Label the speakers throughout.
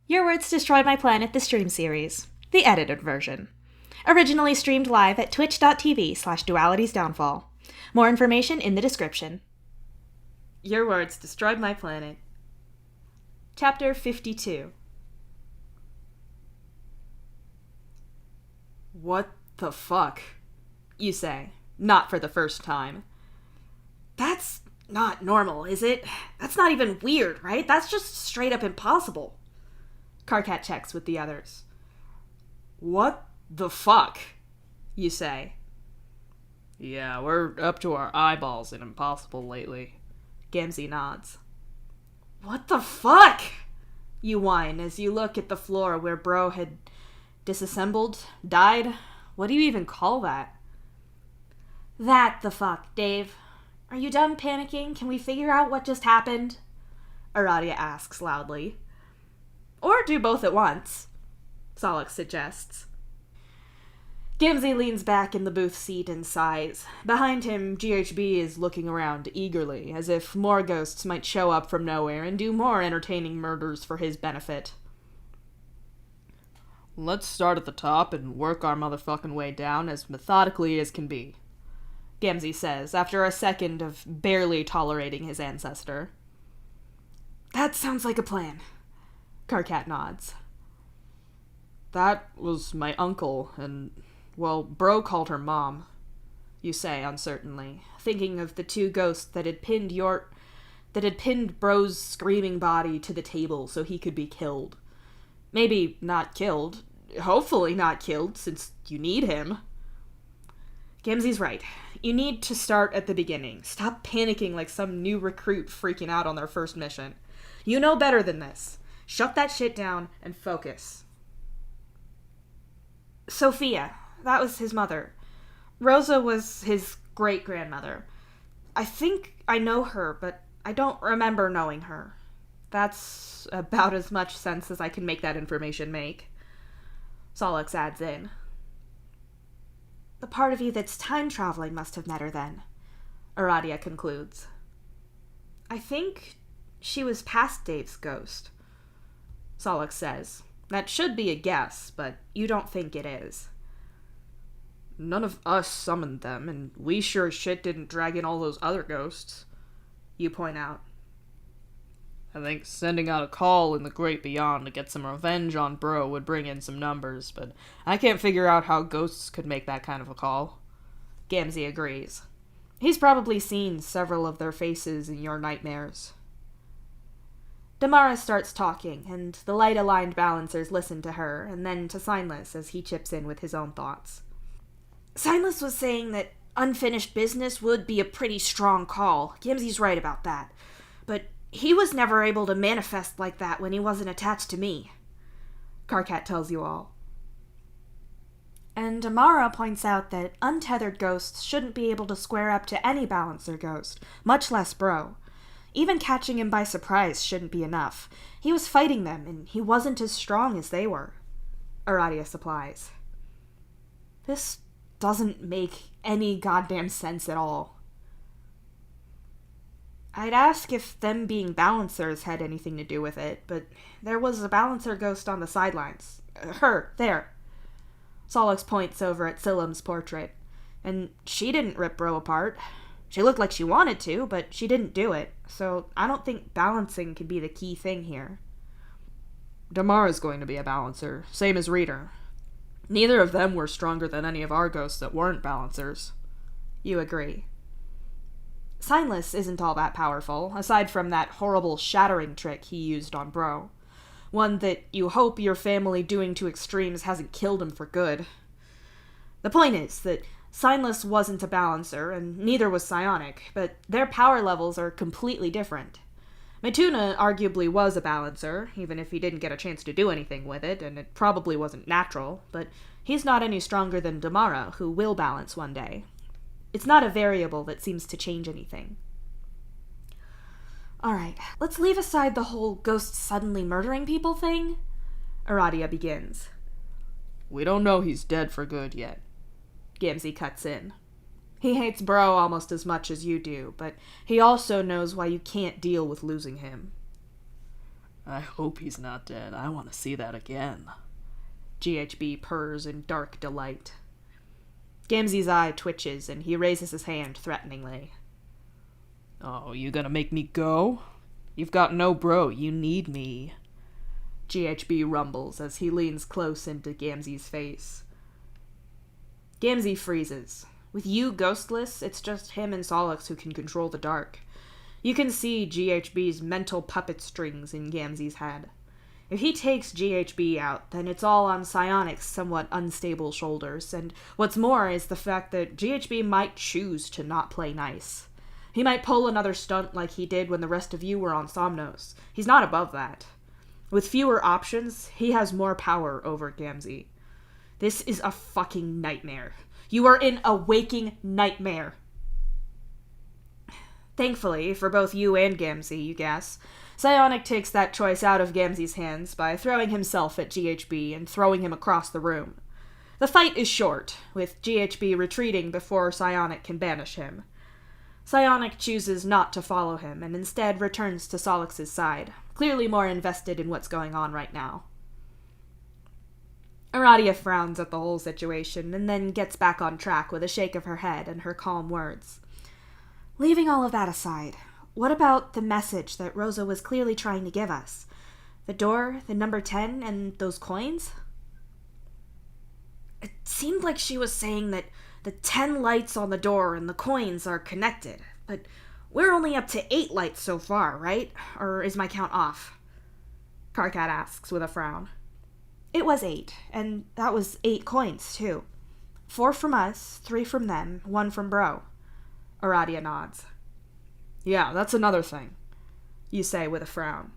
Speaker 1: Your Words Destroyed My Planet, the stream series, the edited version. Originally streamed live at twitch.tv/dualitysdownfall. More information in the description. Your Words Destroyed My Planet. Chapter 52. What the fuck? You say, not for the first time. That's not normal, is it? That's not even weird, right? That's just straight up impossible. Karkat checks with the others. What the fuck? You say. Yeah, we're up to our eyeballs in impossible lately. Gamzee nods. What the fuck? You whine as you look at the floor where Bro had disassembled, died. What do you even call that? That the fuck, Dave. Are you done panicking? Can we figure out what just happened? Aradia asks loudly. Or do both at once, Solix suggests. Gamzee leans back in the booth seat and sighs. Behind him, GHB is looking around eagerly, as if more ghosts might show up from nowhere and do more entertaining murders for his benefit. Let's start at the top and work our motherfucking way down as methodically as can be, Gamzee says, after a second of barely tolerating his ancestor. That sounds like a plan. Karkat nods. That was my uncle, and, well, Bro called her Mom, you say uncertainly, thinking of the two ghosts that had pinned Bro's screaming body to the table so he could be killed. Maybe not killed. Hopefully not killed, since you need him. Gamzee's right. You need to start at the beginning. Stop panicking like some new recruit freaking out on their first mission. You know better than this. Shut that shit down and focus. Sophia, that was his mother. Rosa was his great-grandmother. I think I know her, but I don't remember knowing her. That's about as much sense as I can make that information make. Solix adds in. The part of you that's time-traveling must have met her then, Aradia concludes. I think she was past Dave's ghost, Solix says. That should be a guess, but you don't think it is. None of us summoned them, and we sure as shit didn't drag in all those other ghosts, you point out. I think sending out a call in the great beyond to get some revenge on Bro would bring in some numbers, but I can't figure out how ghosts could make that kind of a call. Gamzee agrees. He's probably seen several of their faces in your nightmares. Damara starts talking, and the light-aligned balancers listen to her, and then to Signless as he chips in with his own thoughts. Signless was saying that unfinished business would be a pretty strong call. Gamzee's right about that. But he was never able to manifest like that when he wasn't attached to me, Karkat tells you all. And Amara points out that untethered ghosts shouldn't be able to square up to any balancer ghost, much less Bro. Even catching him by surprise shouldn't be enough. He was fighting them, and he wasn't as strong as they were, Aradia supplies. This doesn't make any goddamn sense at all. I'd ask if them being balancers had anything to do with it, but there was a balancer ghost on the sidelines. Her, there. Solix points over at Silem's portrait, and she didn't rip Bro apart. She looked like she wanted to, but she didn't do it, so I don't think balancing could be the key thing here. Damara's going to be a balancer, same as Reader. Neither of them were stronger than any of our ghosts that weren't balancers. You agree. Signless isn't all that powerful, aside from that horrible shattering trick he used on Bro. One that you hope your family doing to extremes hasn't killed him for good. The point is that Signless wasn't a balancer, and neither was Psionic, but their power levels are completely different. Mituna arguably was a balancer, even if he didn't get a chance to do anything with it, and it probably wasn't natural, but he's not any stronger than Damara, who will balance one day. It's not a variable that seems to change anything. Alright, let's leave aside the whole ghosts suddenly murdering people thing, Aradia begins. We don't know he's dead for good yet. Gamzee cuts in. He hates Bro almost as much as you do, but he also knows why you can't deal with losing him.
Speaker 2: I hope he's not dead. I want to see that again.
Speaker 1: GHB purrs in dark delight. Gamzee's eye twitches and he raises his hand threateningly.
Speaker 2: Oh, you gonna make me go? You've got no bro, you need me.
Speaker 1: GHB rumbles as he leans close into Gamzee's face. Gamzee freezes. With you ghostless, it's just him and Solix who can control the dark. You can see GHB's mental puppet strings in Gamzee's head. If he takes GHB out, then it's all on Psionic's somewhat unstable shoulders, and what's more is the fact that GHB might choose to not play nice. He might pull another stunt like he did when the rest of you were on Somnos. He's not above that. With fewer options, he has more power over Gamzee. This is a fucking nightmare. You are in a waking nightmare. Thankfully, for both you and Gamzee, you guess, Psionic takes that choice out of Gamzee's hands by throwing himself at GHB and throwing him across the room. The fight is short, with GHB retreating before Psionic can banish him. Psionic chooses not to follow him and instead returns to Solix's side, clearly more invested in what's going on right now. Aradia frowns at the whole situation and then gets back on track with a shake of her head and her calm words. Leaving all of that aside, what about the message that Rosa was clearly trying to give us? The door, the number 10, and those coins? It seemed like she was saying that the 10 lights on the door and the coins are connected, but we're only up to 8 lights so far, right? Or is my count off? Karkat asks with a frown. It was 8, and that was 8 coins, too. 4 from us, 3 from them, 1 from Bro. Aradia nods.
Speaker 2: Yeah, that's another thing, you say with a frown.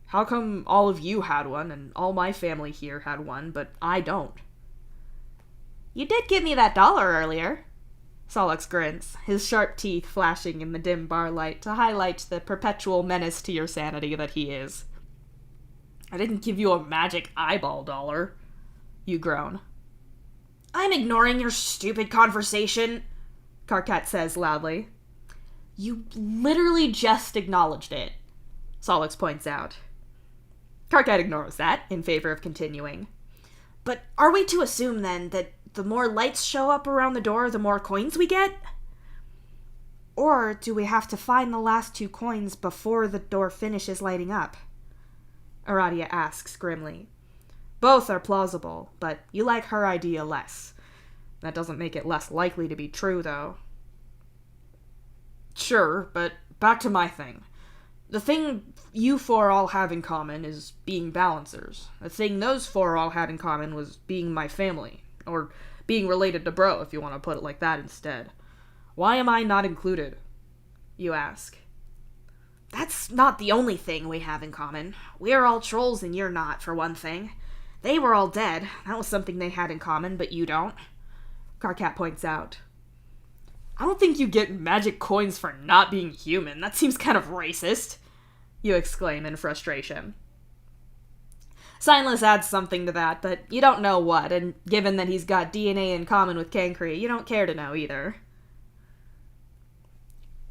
Speaker 2: How come all of you had one, and all my family here had one, but I don't?
Speaker 1: You did give me that $1 earlier. Solix grins, his sharp teeth flashing in the dim bar light to highlight the perpetual menace to your sanity that he is.
Speaker 2: I didn't give you a magic eyeball $1, you groan.
Speaker 1: I'm ignoring your stupid conversation, Karkat says loudly. You literally just acknowledged it, Solix points out. Karkat ignores that, in favor of continuing. But are we to assume, then, that the more lights show up around the door, the more coins we get? Or do we have to find the last 2 coins before the door finishes lighting up? Aradia asks grimly. Both are plausible, but you like her idea less. That doesn't make it less likely to be true, though.
Speaker 2: Sure, but back to my thing. The thing you 4 all have in common is being balancers. The thing those 4 all had in common was being my family. Or being related to Bro, if you want to put it like that instead. Why am I not included? You ask. That's not the only thing we have in common. We're all trolls and you're not, for one thing. They were all dead. That was something they had in common, but you don't. Karkat points out. I don't think you get magic coins for not being human. That seems kind of racist, you exclaim in frustration.
Speaker 1: Signless adds something to that, but you don't know what, and given that he's got DNA in common with Cancri, you don't care to know either.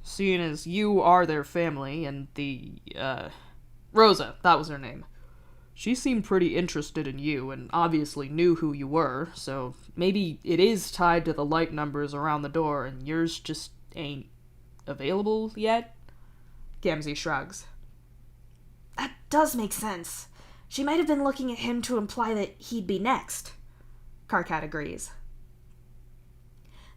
Speaker 2: Seeing as you are their family, and Rosa, that was her name. She seemed pretty interested in you, and obviously knew who you were, so maybe it is tied to the light numbers around the door, and yours just ain't available yet? Gamzee shrugs.
Speaker 1: That does make sense. She might have been looking at him to imply that he'd be next. Karkat agrees.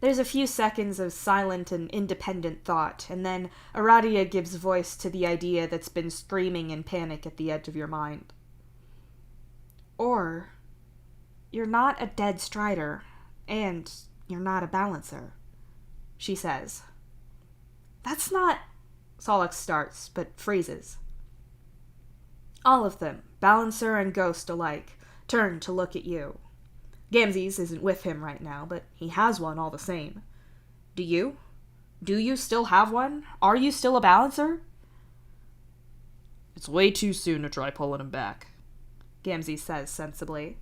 Speaker 1: There's a few seconds of silent and independent thought, and then Aradia gives voice to the idea that's been screaming in panic at the edge of your mind. Or, you're not a dead strider, and you're not a balancer, she says. That's not... Solix starts, but freezes. All of them, balancer and ghost alike, turn to look at you. Gamzee's isn't with him right now, but he has one all the same. Do you? Do you still have one? Are you still a balancer?
Speaker 2: It's way too soon to try pulling him back,
Speaker 1: Gamzee says sensibly.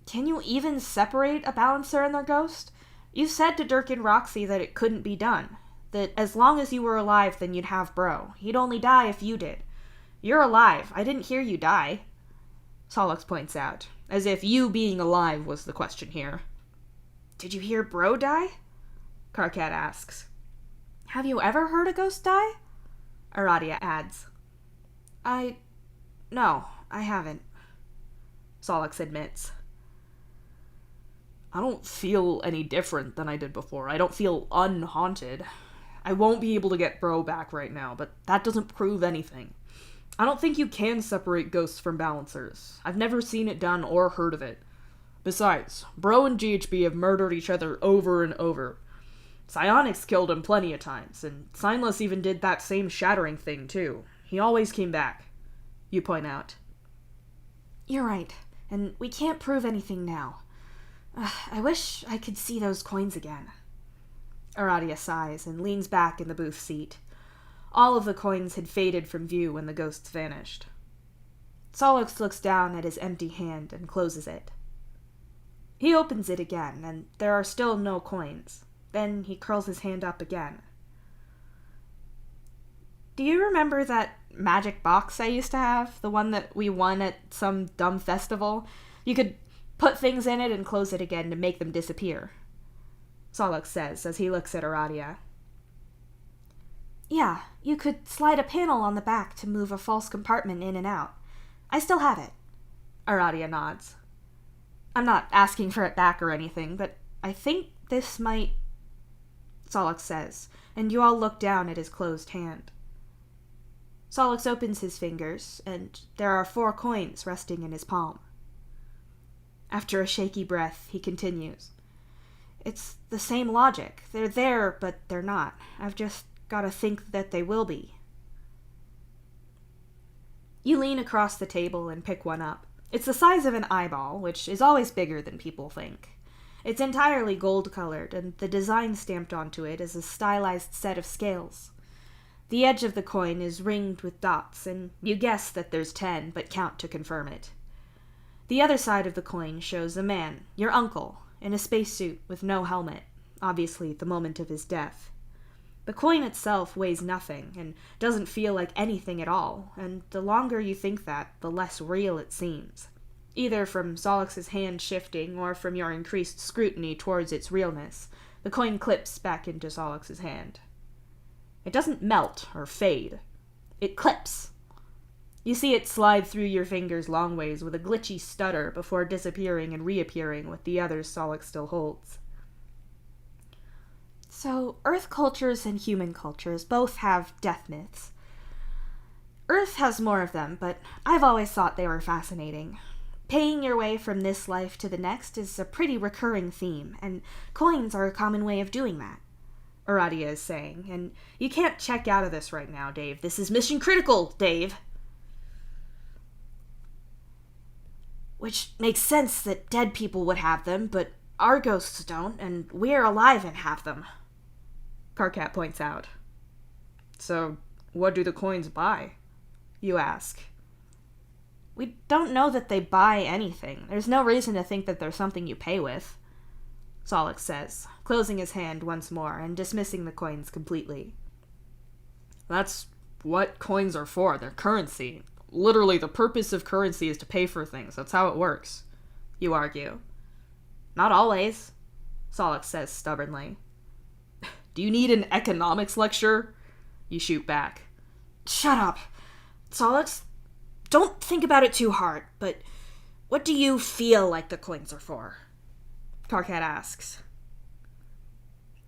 Speaker 1: Can you even separate a balancer and their ghost? You said to Dirk and Roxy that it couldn't be done. That as long as you were alive, then you'd have Bro. He'd only die if you did. You're alive. I didn't hear you die. Solix points out, as if you being alive was the question here. Did you hear Bro die? Karkat asks. Have you ever heard a ghost die? Aradia adds. No, I haven't. Solix admits. I don't feel any different than I did before. I don't feel unhaunted. I won't be able to get Bro back right now, but that doesn't prove anything. I don't think you can separate ghosts from balancers. I've never seen it done or heard of it. Besides, Bro and GHB have murdered each other over and over. Psionics killed him plenty of times, and Signless even did that same shattering thing too. He always came back. You point out. You're right, and we can't prove anything now. I wish I could see those coins again. Aradia sighs and leans back in the booth seat. All of the coins had faded from view when the ghosts vanished. Solix looks down at his empty hand and closes it. He opens it again, and there are still no coins. Then he curls his hand up again. Do you remember that magic box I used to have? The one that we won at some dumb festival? You could put things in it and close it again to make them disappear. Solix says as he looks at Aradia. Yeah, you could slide a panel on the back to move a false compartment in and out. I still have it. Aradia nods. I'm not asking for it back or anything, but I think this might... Solix says, and you all look down at his closed hand. Solix opens his fingers, and there are 4 coins resting in his palm. After a shaky breath, he continues. It's the same logic. They're there, but they're not. I've just got to think that they will be. You lean across the table and pick one up. It's the size of an eyeball, which is always bigger than people think. It's entirely gold-colored, and the design stamped onto it is a stylized set of scales. The edge of the coin is ringed with dots, and you guess that there's 10, but count to confirm it. The other side of the coin shows a man, your uncle, in a spacesuit with no helmet, obviously the moment of his death. The coin itself weighs nothing, and doesn't feel like anything at all, and the longer you think that, the less real it seems. Either from Solix's hand shifting, or from your increased scrutiny towards its realness, the coin clips back into Solix's hand. It doesn't melt or fade. It clips. You see it slide through your fingers long ways with a glitchy stutter before disappearing and reappearing with the others Solix still holds. So, Earth cultures and human cultures both have death myths. Earth has more of them, but I've always thought they were fascinating. Paying your way from this life to the next is a pretty recurring theme, and coins are a common way of doing that. Aradia is saying, and you can't check out of this right now, Dave. This is mission critical, Dave. Which makes sense that dead people would have them, but our ghosts don't, and we're alive and have them. Karkat points out. So, what do the coins buy? You ask. We don't know that they buy anything. There's no reason to think that they're something you pay with. Solix says, closing his hand once more and dismissing the coins completely. That's what coins are for. They're currency. Literally, the purpose of currency is to pay for things. That's how it works. You argue. Not always, Solix says stubbornly. Do you need an economics lecture? You shoot back. Shut up. Solix, don't think about it too hard, but what do you feel like the coins are for? Karkat asks.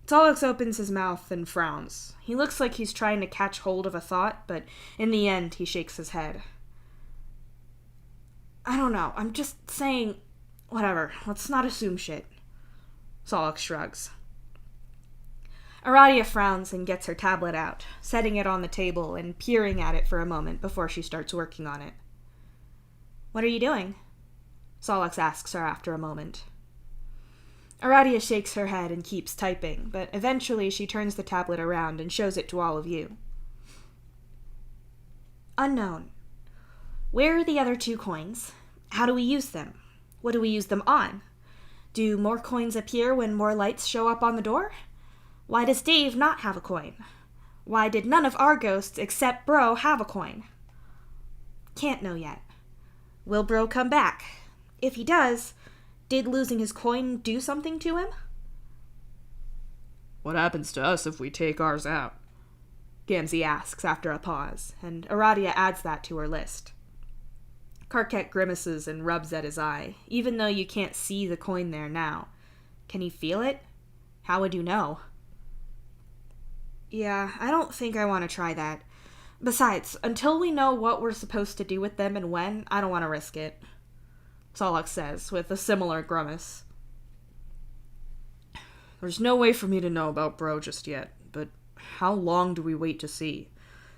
Speaker 1: Solix opens his mouth and frowns. He looks like he's trying to catch hold of a thought, but in the end he shakes his head. I don't know, I'm just saying... Whatever, let's not assume shit. Solix shrugs. Aradia frowns and gets her tablet out, setting it on the table and peering at it for a moment before she starts working on it. What are you doing? Solix asks her after a moment. Aradia shakes her head and keeps typing, but eventually she turns the tablet around and shows it to all of you. Unknown. Where are the other 2 coins? How do we use them? What do we use them on? Do more coins appear when more lights show up on the door? Why does Dave not have a coin? Why did none of our ghosts except Bro have a coin? Can't know yet. Will Bro come back? If he does, did losing his coin do something to him?
Speaker 2: What happens to us if we take ours out?
Speaker 1: Gamzee asks after a pause, and Aradia adds that to her list. Karkat grimaces and rubs at his eye, even though you can't see the coin there now. Can you feel it? How would you know? Yeah, I don't think I want to try that. Besides, until we know what we're supposed to do with them and when, I don't want to risk it. Solok says, with a similar grimace.
Speaker 2: There's no way for me to know about Bro just yet, but how long do we wait to see?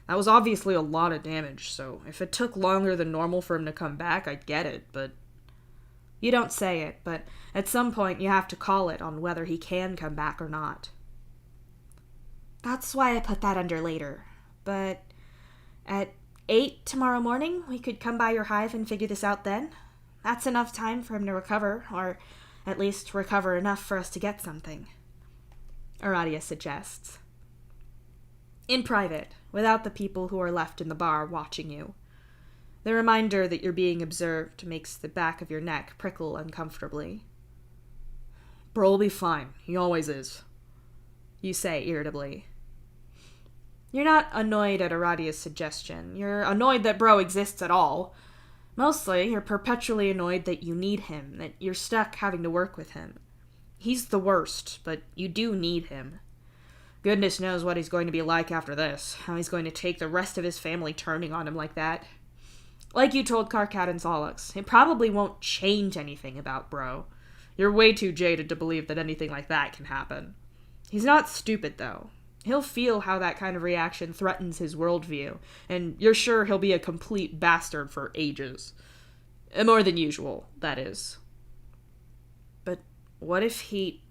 Speaker 2: That was obviously a lot of damage, so if it took longer than normal for him to come back, I'd get it, but...
Speaker 1: You don't say it, but at some point you have to call it on whether he can come back or not. That's why I put that under later. But at 8 tomorrow morning, we could come by your hive and figure this out then. That's enough time for him to recover, or at least recover enough for us to get something. Aradia suggests. In private, without the people who are left in the bar watching you. The reminder that you're being observed makes the back of your neck prickle uncomfortably.
Speaker 2: Bro'll be fine. He always is.
Speaker 1: You say irritably. You're not annoyed at Aradia's suggestion. You're annoyed that Bro exists at all. Mostly, you're perpetually annoyed that you need him, that you're stuck having to work with him. He's the worst, but you do need him. Goodness knows what he's going to be like after this, how he's going to take the rest of his family turning on him like that. Like you told Karkat and Solix, it probably won't change anything about Bro. You're way too jaded to believe that anything like that can happen. He's not stupid, though. He'll feel how that kind of reaction threatens his worldview, and you're sure he'll be a complete bastard for ages. More than usual, that is. But what if he...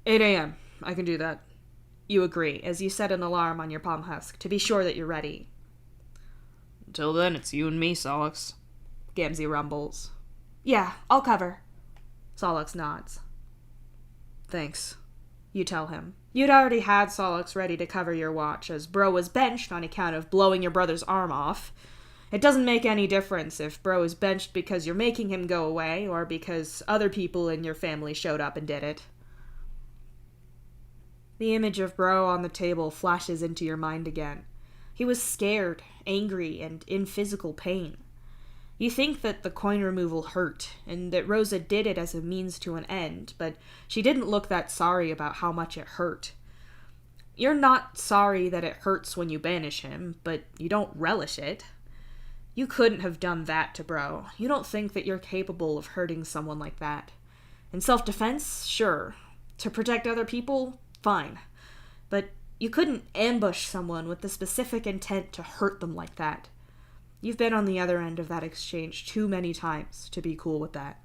Speaker 2: 8 a.m. I can do that.
Speaker 1: You agree, as you set an alarm on your palm husk to be sure that you're ready.
Speaker 2: Until then, it's you and me, Solix.
Speaker 1: Gamzee rumbles. Yeah, I'll cover. Solix nods.
Speaker 2: Thanks.
Speaker 1: You tell him. You'd already had Solix ready to cover your watch, as Bro was benched on account of blowing your brother's arm off. It doesn't make any difference if Bro is benched because you're making him go away, or because other people in your family showed up and did it. The image of Bro on the table flashes into your mind again. He was scared, angry, and in physical pain. You think that the coin removal hurt, and that Rosa did it as a means to an end, but she didn't look that sorry about how much it hurt. You're not sorry that it hurts when you banish him, but you don't relish it. You couldn't have done that to Bro. You don't think that you're capable of hurting someone like that. In self-defense, sure. To protect other people, fine. But you couldn't ambush someone with the specific intent to hurt them like that. You've been on the other end of that exchange too many times to be cool with that.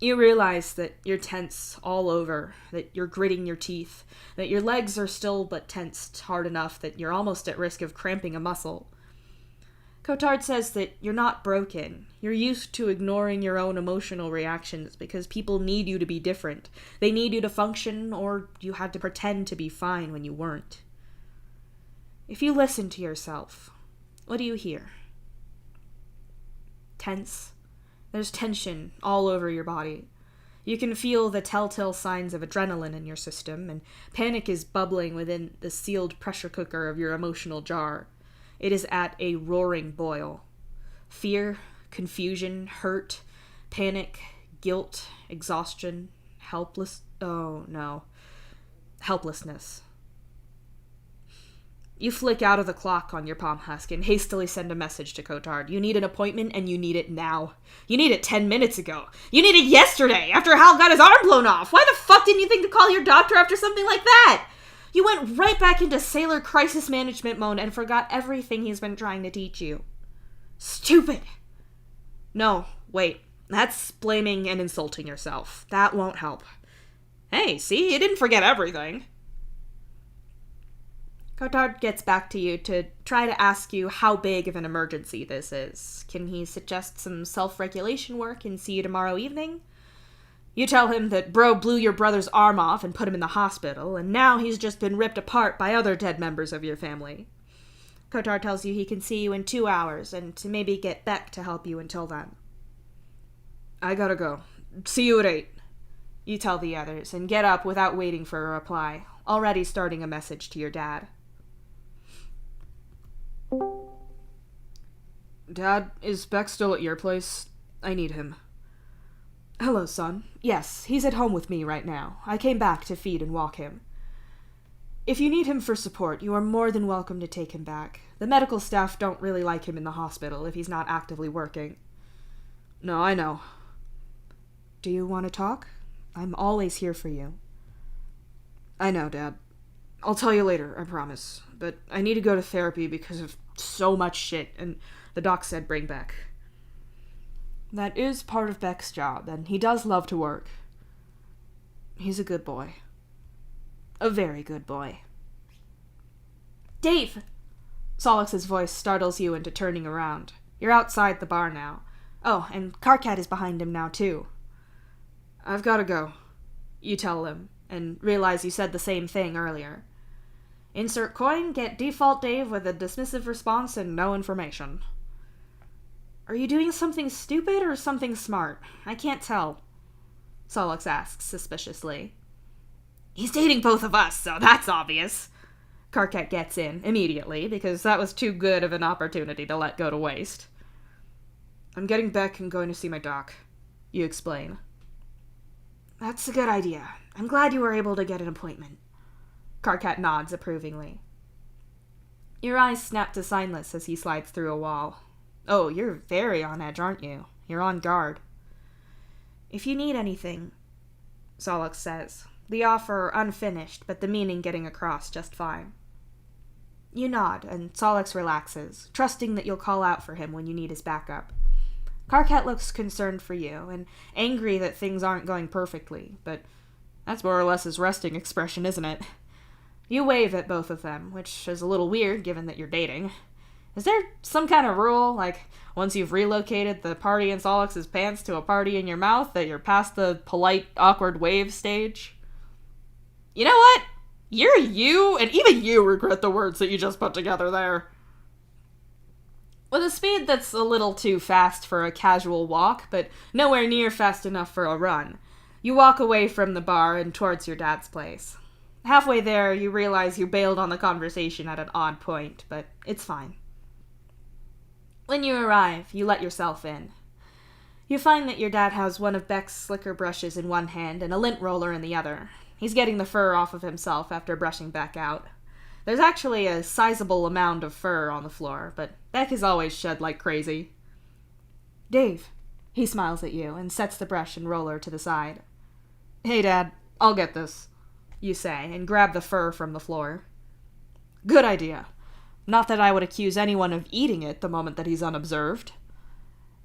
Speaker 1: You realize that you're tense all over, that you're gritting your teeth, that your legs are still but tensed hard enough that you're almost at risk of cramping a muscle. Cotard says that you're not broken. You're used to ignoring your own emotional reactions because people need you to be different. They need you to function, or you had to pretend to be fine when you weren't. If you listen to yourself, what do you hear? Tense. There's tension all over your body. You can feel the telltale signs of adrenaline in your system, and panic is bubbling within the sealed pressure cooker of your emotional jar. It is at a roaring boil. Fear, confusion, hurt, panic, guilt, exhaustion, helplessness. You flick out of the clock on your palm husk and hastily send a message to Cotard. You need an appointment, and you need it now. You need it 10 minutes ago. You need it yesterday, after Hal got his arm blown off. Why the fuck didn't you think to call your doctor after something like that? You went right back into sailor crisis management mode and forgot everything he's been trying to teach you. Stupid! No, wait. That's blaming and insulting yourself. That won't help. Hey, see? You didn't forget everything. Cotard gets back to you to try to ask you how big of an emergency this is. Can he suggest some self-regulation work and see you tomorrow evening? You tell him that Bro blew your brother's arm off and put him in the hospital, and now he's just been ripped apart by other dead members of your family. Kotar tells you he can see you in 2 hours, and to maybe get Beck to help you until then.
Speaker 2: I gotta go. See you at 8.
Speaker 1: You tell the others, and get up without waiting for a reply, already starting a message to your dad.
Speaker 2: Dad, is Beck still at your place? I need him.
Speaker 1: Hello, son. Yes, he's at home with me right now. I came back to feed and walk him. If you need him for support, you are more than welcome to take him back. The medical staff don't really like him in the hospital if he's not actively working.
Speaker 2: No, I know.
Speaker 1: Do you want to talk? I'm always here for you.
Speaker 2: I know, Dad. I'll tell you later, I promise. But I need to go to therapy because of so much shit, and the doc said bring Beck.
Speaker 1: That is part of Beck's job, and he does love to work.
Speaker 2: He's a good boy.
Speaker 1: A very good boy. Dave! Solix's voice startles you into turning around. You're outside the bar now. Oh, and Karkat is behind him now, too.
Speaker 2: I've gotta go.
Speaker 1: You tell him, and realize you said the same thing earlier. Insert coin, get default Dave with a dismissive response and no information. Are you doing something stupid or something smart? I can't tell. Solix asks suspiciously. He's dating both of us, so that's obvious. Karkat gets in immediately, because that was too good of an opportunity to let go to waste.
Speaker 2: I'm getting Beck and going to see my doc. You explain.
Speaker 1: That's a good idea. I'm glad you were able to get an appointment. Karkat nods approvingly. Your eyes snap to signless as he slides through a wall. Oh, you're very on edge, aren't you? You're on guard. If you need anything, Solix says, the offer unfinished, but the meaning getting across just fine. You nod, and Solix relaxes, trusting that you'll call out for him when you need his backup. Karkat looks concerned for you, and angry that things aren't going perfectly, but that's more or less his resting expression, isn't it? You wave at both of them, which is a little weird given that you're dating. Is there some kind of rule, like once you've relocated the party in Solix's pants to a party in your mouth, that you're past the polite, awkward wave stage? You know what? You're you, and even you regret the words that you just put together there. With a speed that's a little too fast for a casual walk, but nowhere near fast enough for a run, you walk away from the bar and towards your dad's place. Halfway there, you realize you bailed on the conversation at an odd point, but it's fine. When you arrive, you let yourself in. You find that your dad has one of Beck's slicker brushes in one hand and a lint roller in the other. He's getting the fur off of himself after brushing Beck out. There's actually a sizable amount of fur on the floor, but Beck is always shed like crazy. Dave, he smiles at you and sets the brush and roller to the side.
Speaker 2: Hey, Dad, I'll get this,
Speaker 1: you say, and grab the fur from the floor. Good idea. Not that I would accuse anyone of eating it the moment that he's unobserved,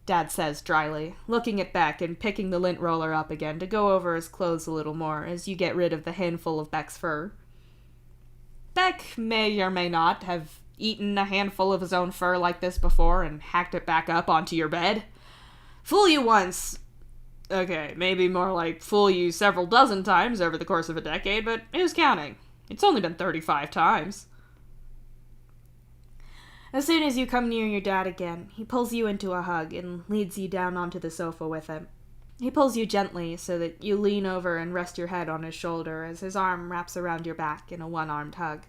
Speaker 1: Dad says dryly, looking at Beck and picking the lint roller up again to go over his clothes a little more as you get rid of the handful of Beck's fur. Beck may or may not have eaten a handful of his own fur like this before and hacked it back up onto your bed. Fool you once. Okay, maybe more like fool you several dozen times over the course of a decade, but who's counting? It's only been 35 times. As soon as you come near your dad again, he pulls you into a hug and leads you down onto the sofa with him. He pulls you gently so that you lean over and rest your head on his shoulder as his arm wraps around your back in a one-armed hug.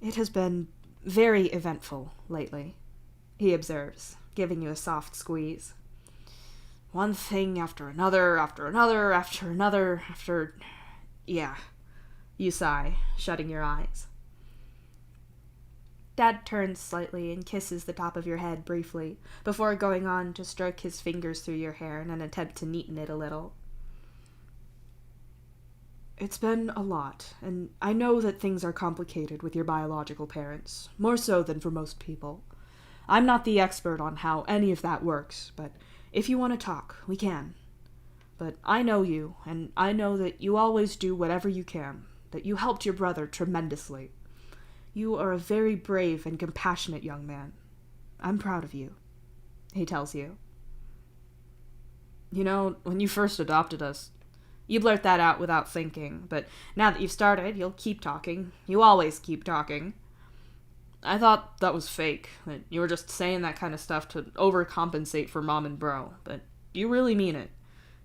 Speaker 1: It has been very eventful lately, he observes, giving you a soft squeeze. One thing after another, after another, after another, after... Yeah, you sigh, shutting your eyes. Dad turns slightly and kisses the top of your head briefly, before going on to stroke his fingers through your hair in an attempt to neaten it a little. It's been a lot, and I know that things are complicated with your biological parents, more so than for most people. I'm not the expert on how any of that works, but if you want to talk, we can. But I know you, and I know that you always do whatever you can, that you helped your brother tremendously. You are a very brave and compassionate young man. I'm proud of you, he tells you. You know, when you first adopted us, you blurt that out without thinking, but now that you've started, you'll keep talking. You always keep talking.
Speaker 2: I thought that was fake, that you were just saying that kind of stuff to overcompensate for Mom and Bro, but you really mean it.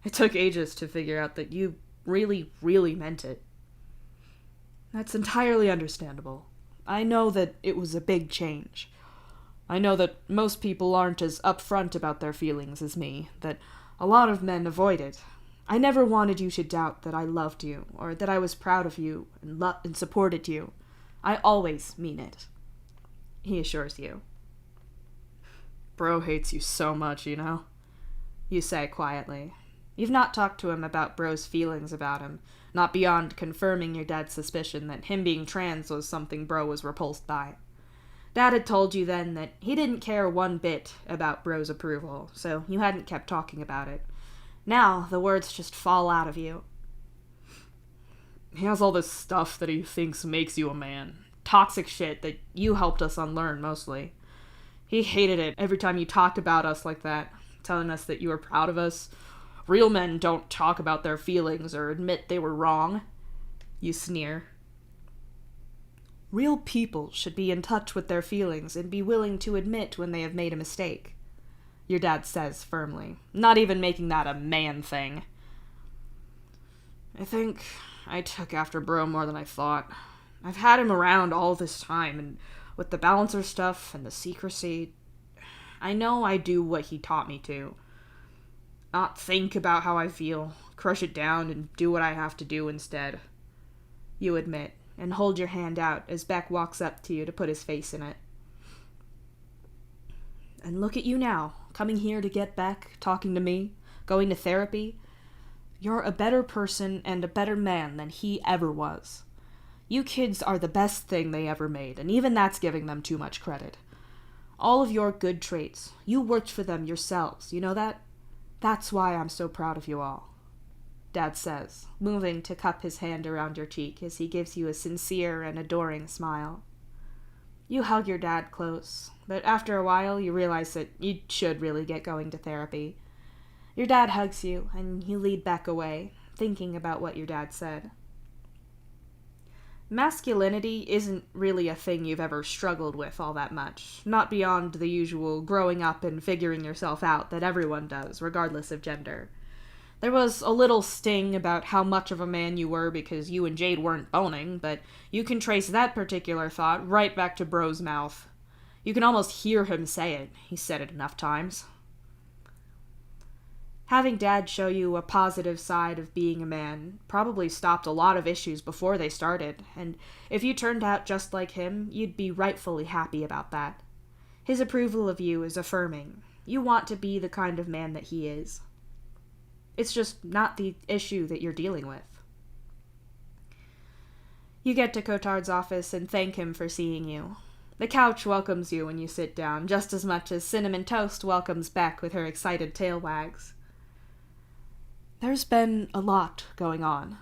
Speaker 2: It took ages to figure out that you really, really meant it. That's entirely understandable. I know that it was a big change. I know that most people aren't as upfront about their feelings as me, that a lot of men avoid it. I never wanted you to doubt that I loved you, or that I was proud of you and supported you. I always mean it, he assures you. Bro hates you so much, you know? You say quietly. You've not talked to him about Bro's feelings about him, not beyond confirming your dad's suspicion that him being trans was something Bro was repulsed by. Dad had told you then that he didn't care one bit about Bro's approval, so you hadn't kept talking about it. Now, the words just fall out of you. He has all this stuff that he thinks makes you a man. Toxic shit that you helped us unlearn, mostly. He hated it every time you talked about us like that, telling us that you were proud of us. Real men don't talk about their feelings or admit they were wrong. You sneer. Real people should be in touch with their feelings and be willing to admit when they have made a mistake, your dad says firmly, not even making that a man thing. I think I took after Bro more than I thought. I've had him around all this time, and with the balancer stuff and the secrecy, I know I do what he taught me to. Not think about how I feel, crush it down, and do what I have to do instead. You admit, and hold your hand out as Beck walks up to you to put his face in it. And look at you now, coming here to get Beck, talking to me, going to therapy. You're a better person and a better man than he ever was. You kids are the best thing they ever made, and even that's giving them too much credit. All of your good traits, you worked for them yourselves, you know that? That's why I'm so proud of you all, Dad says, moving to cup his hand around your cheek as he gives you a sincere and adoring smile. You hug your dad close, but after a while you realize that you should really get going to therapy. Your dad hugs you, and you lead Beck away, thinking about what your dad said. Masculinity isn't really a thing you've ever struggled with all that much, not beyond the usual growing up and figuring yourself out that everyone does, regardless of gender. There was a little sting about how much of a man you were because you and Jade weren't boning, but you can trace that particular thought right back to Bro's mouth. You can almost hear him say it. He said it enough times. Having Dad show you a positive side of being a man probably stopped a lot of issues before they started, and if you turned out just like him, you'd be rightfully happy about that. His approval of you is affirming. You want to be the kind of man that he is. It's just not the issue that you're dealing with. You get to Cotard's office and thank him for seeing you. The couch welcomes you when you sit down, just as much as Cinnamon Toast welcomes Beck with her excited tail wags. There's been a lot going on,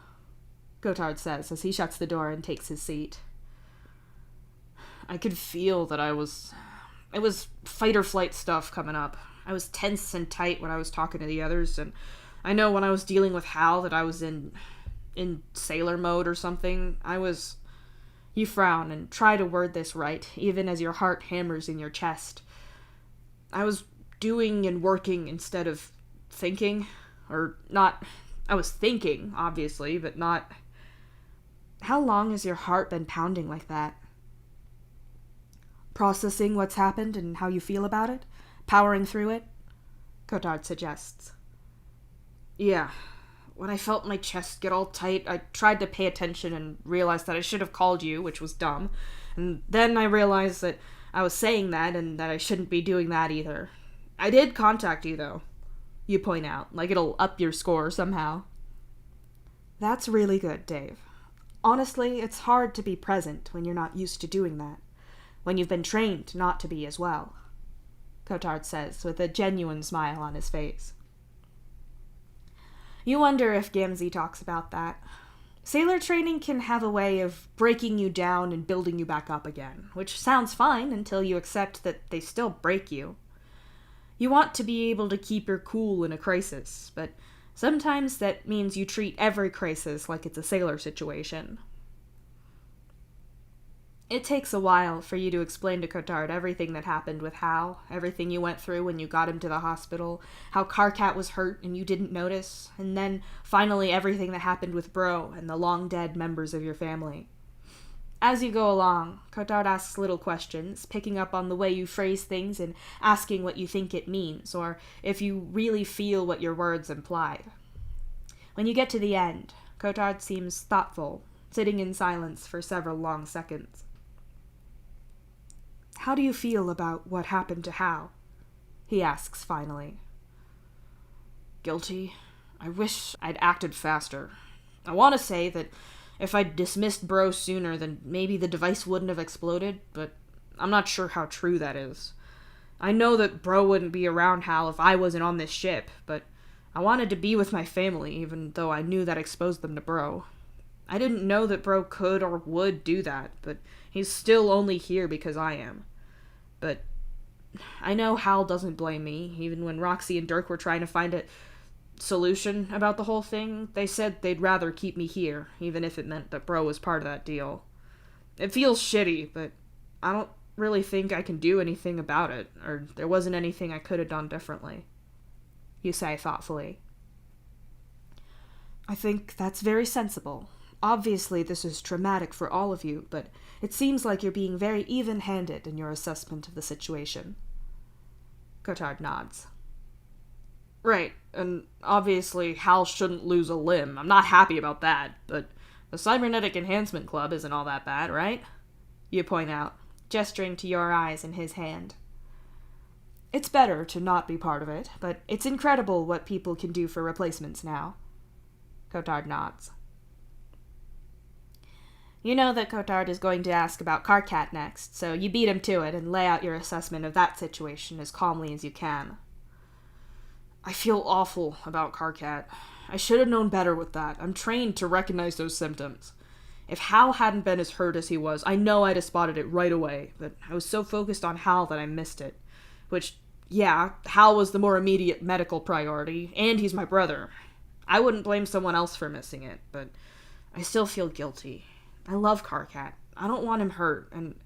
Speaker 2: Cotard says as he shuts the door and takes his seat. I could feel that it was fight or flight stuff coming up. I was tense and tight when I was talking to the others, and I know when I was dealing with Hal that I was in sailor mode or something. You frown and try to word this right, even as your heart hammers in your chest. I was doing and working instead of thinking. Or not, I was thinking, obviously, but not. How long has your heart been pounding like that? Processing what's happened and how you feel about it? Powering through it? Cotard suggests. Yeah. When I felt my chest get all tight, I tried to pay attention and realized that I should have called you, which was dumb. And then I realized that I was saying that and that I shouldn't be doing that either. I did contact you, though. You point out, like it'll up your score somehow. That's really good, Dave. Honestly, it's hard to be present when you're not used to doing that. When you've been trained not to be as well, Cotard says, with a genuine smile on his face. You wonder if Gamzee talks about that. Sailor training can have a way of breaking you down and building you back up again, which sounds fine until you accept that they still break you. You want to be able to keep your cool in a crisis, but sometimes that means you treat every crisis like it's a sailor situation.
Speaker 1: It takes a while for you to explain to Cotard everything that happened with Hal, everything you went through when you got him to the hospital, how Karkat was hurt and you didn't notice, and then finally everything that happened with Bro and the long-dead members of your family. As you go along, Cotard asks little questions, picking up on the way you phrase things and asking what you think it means, or if you really feel what your words imply. When you get to the end, Cotard seems thoughtful, sitting in silence for several long seconds. "How do you feel about what happened to Hal?" he asks finally.
Speaker 2: "Guilty. I wish I'd acted faster. I want to say that if I'd dismissed Bro sooner, then maybe the device wouldn't have exploded, but I'm not sure how true that is. I know that Bro wouldn't be around Hal if I wasn't on this ship, but I wanted to be with my family, even though I knew that exposed them to Bro. I didn't know that Bro could or would do that, but he's still only here because I am. But I know Hal doesn't blame me. Even when Roxy and Dirk were trying to find a solution about the whole thing, they said they'd rather keep me here, even if it meant that Bro was part of that deal. It feels shitty, but I don't really think I can do anything about it, or there wasn't anything I could have done differently," you say thoughtfully.
Speaker 1: "I think that's very sensible. Obviously, this is traumatic for all of you, but it seems like you're being very even-handed in your assessment of the situation."
Speaker 2: Cotard nods. "Right, and obviously Hal shouldn't lose a limb. I'm not happy about that, but the Cybernetic Enhancement Club isn't all that bad, right?" you point out, gesturing to your eyes in his hand.
Speaker 1: "It's better to not be part of it, but it's incredible what people can do for replacements now."
Speaker 2: Cotard nods.
Speaker 1: You know that Cotard is going to ask about Karkat next, so you beat him to it and lay out your assessment of that situation as calmly as you can.
Speaker 2: "I feel awful about Karkat. I should have known better with that. I'm trained to recognize those symptoms. If Hal hadn't been as hurt as he was, I know I'd have spotted it right away, but I was so focused on Hal that I missed it. Which, yeah, Hal was the more immediate medical priority, and he's my brother. I wouldn't blame someone else for missing it, but I still feel guilty. I love Karkat. I don't want him hurt, and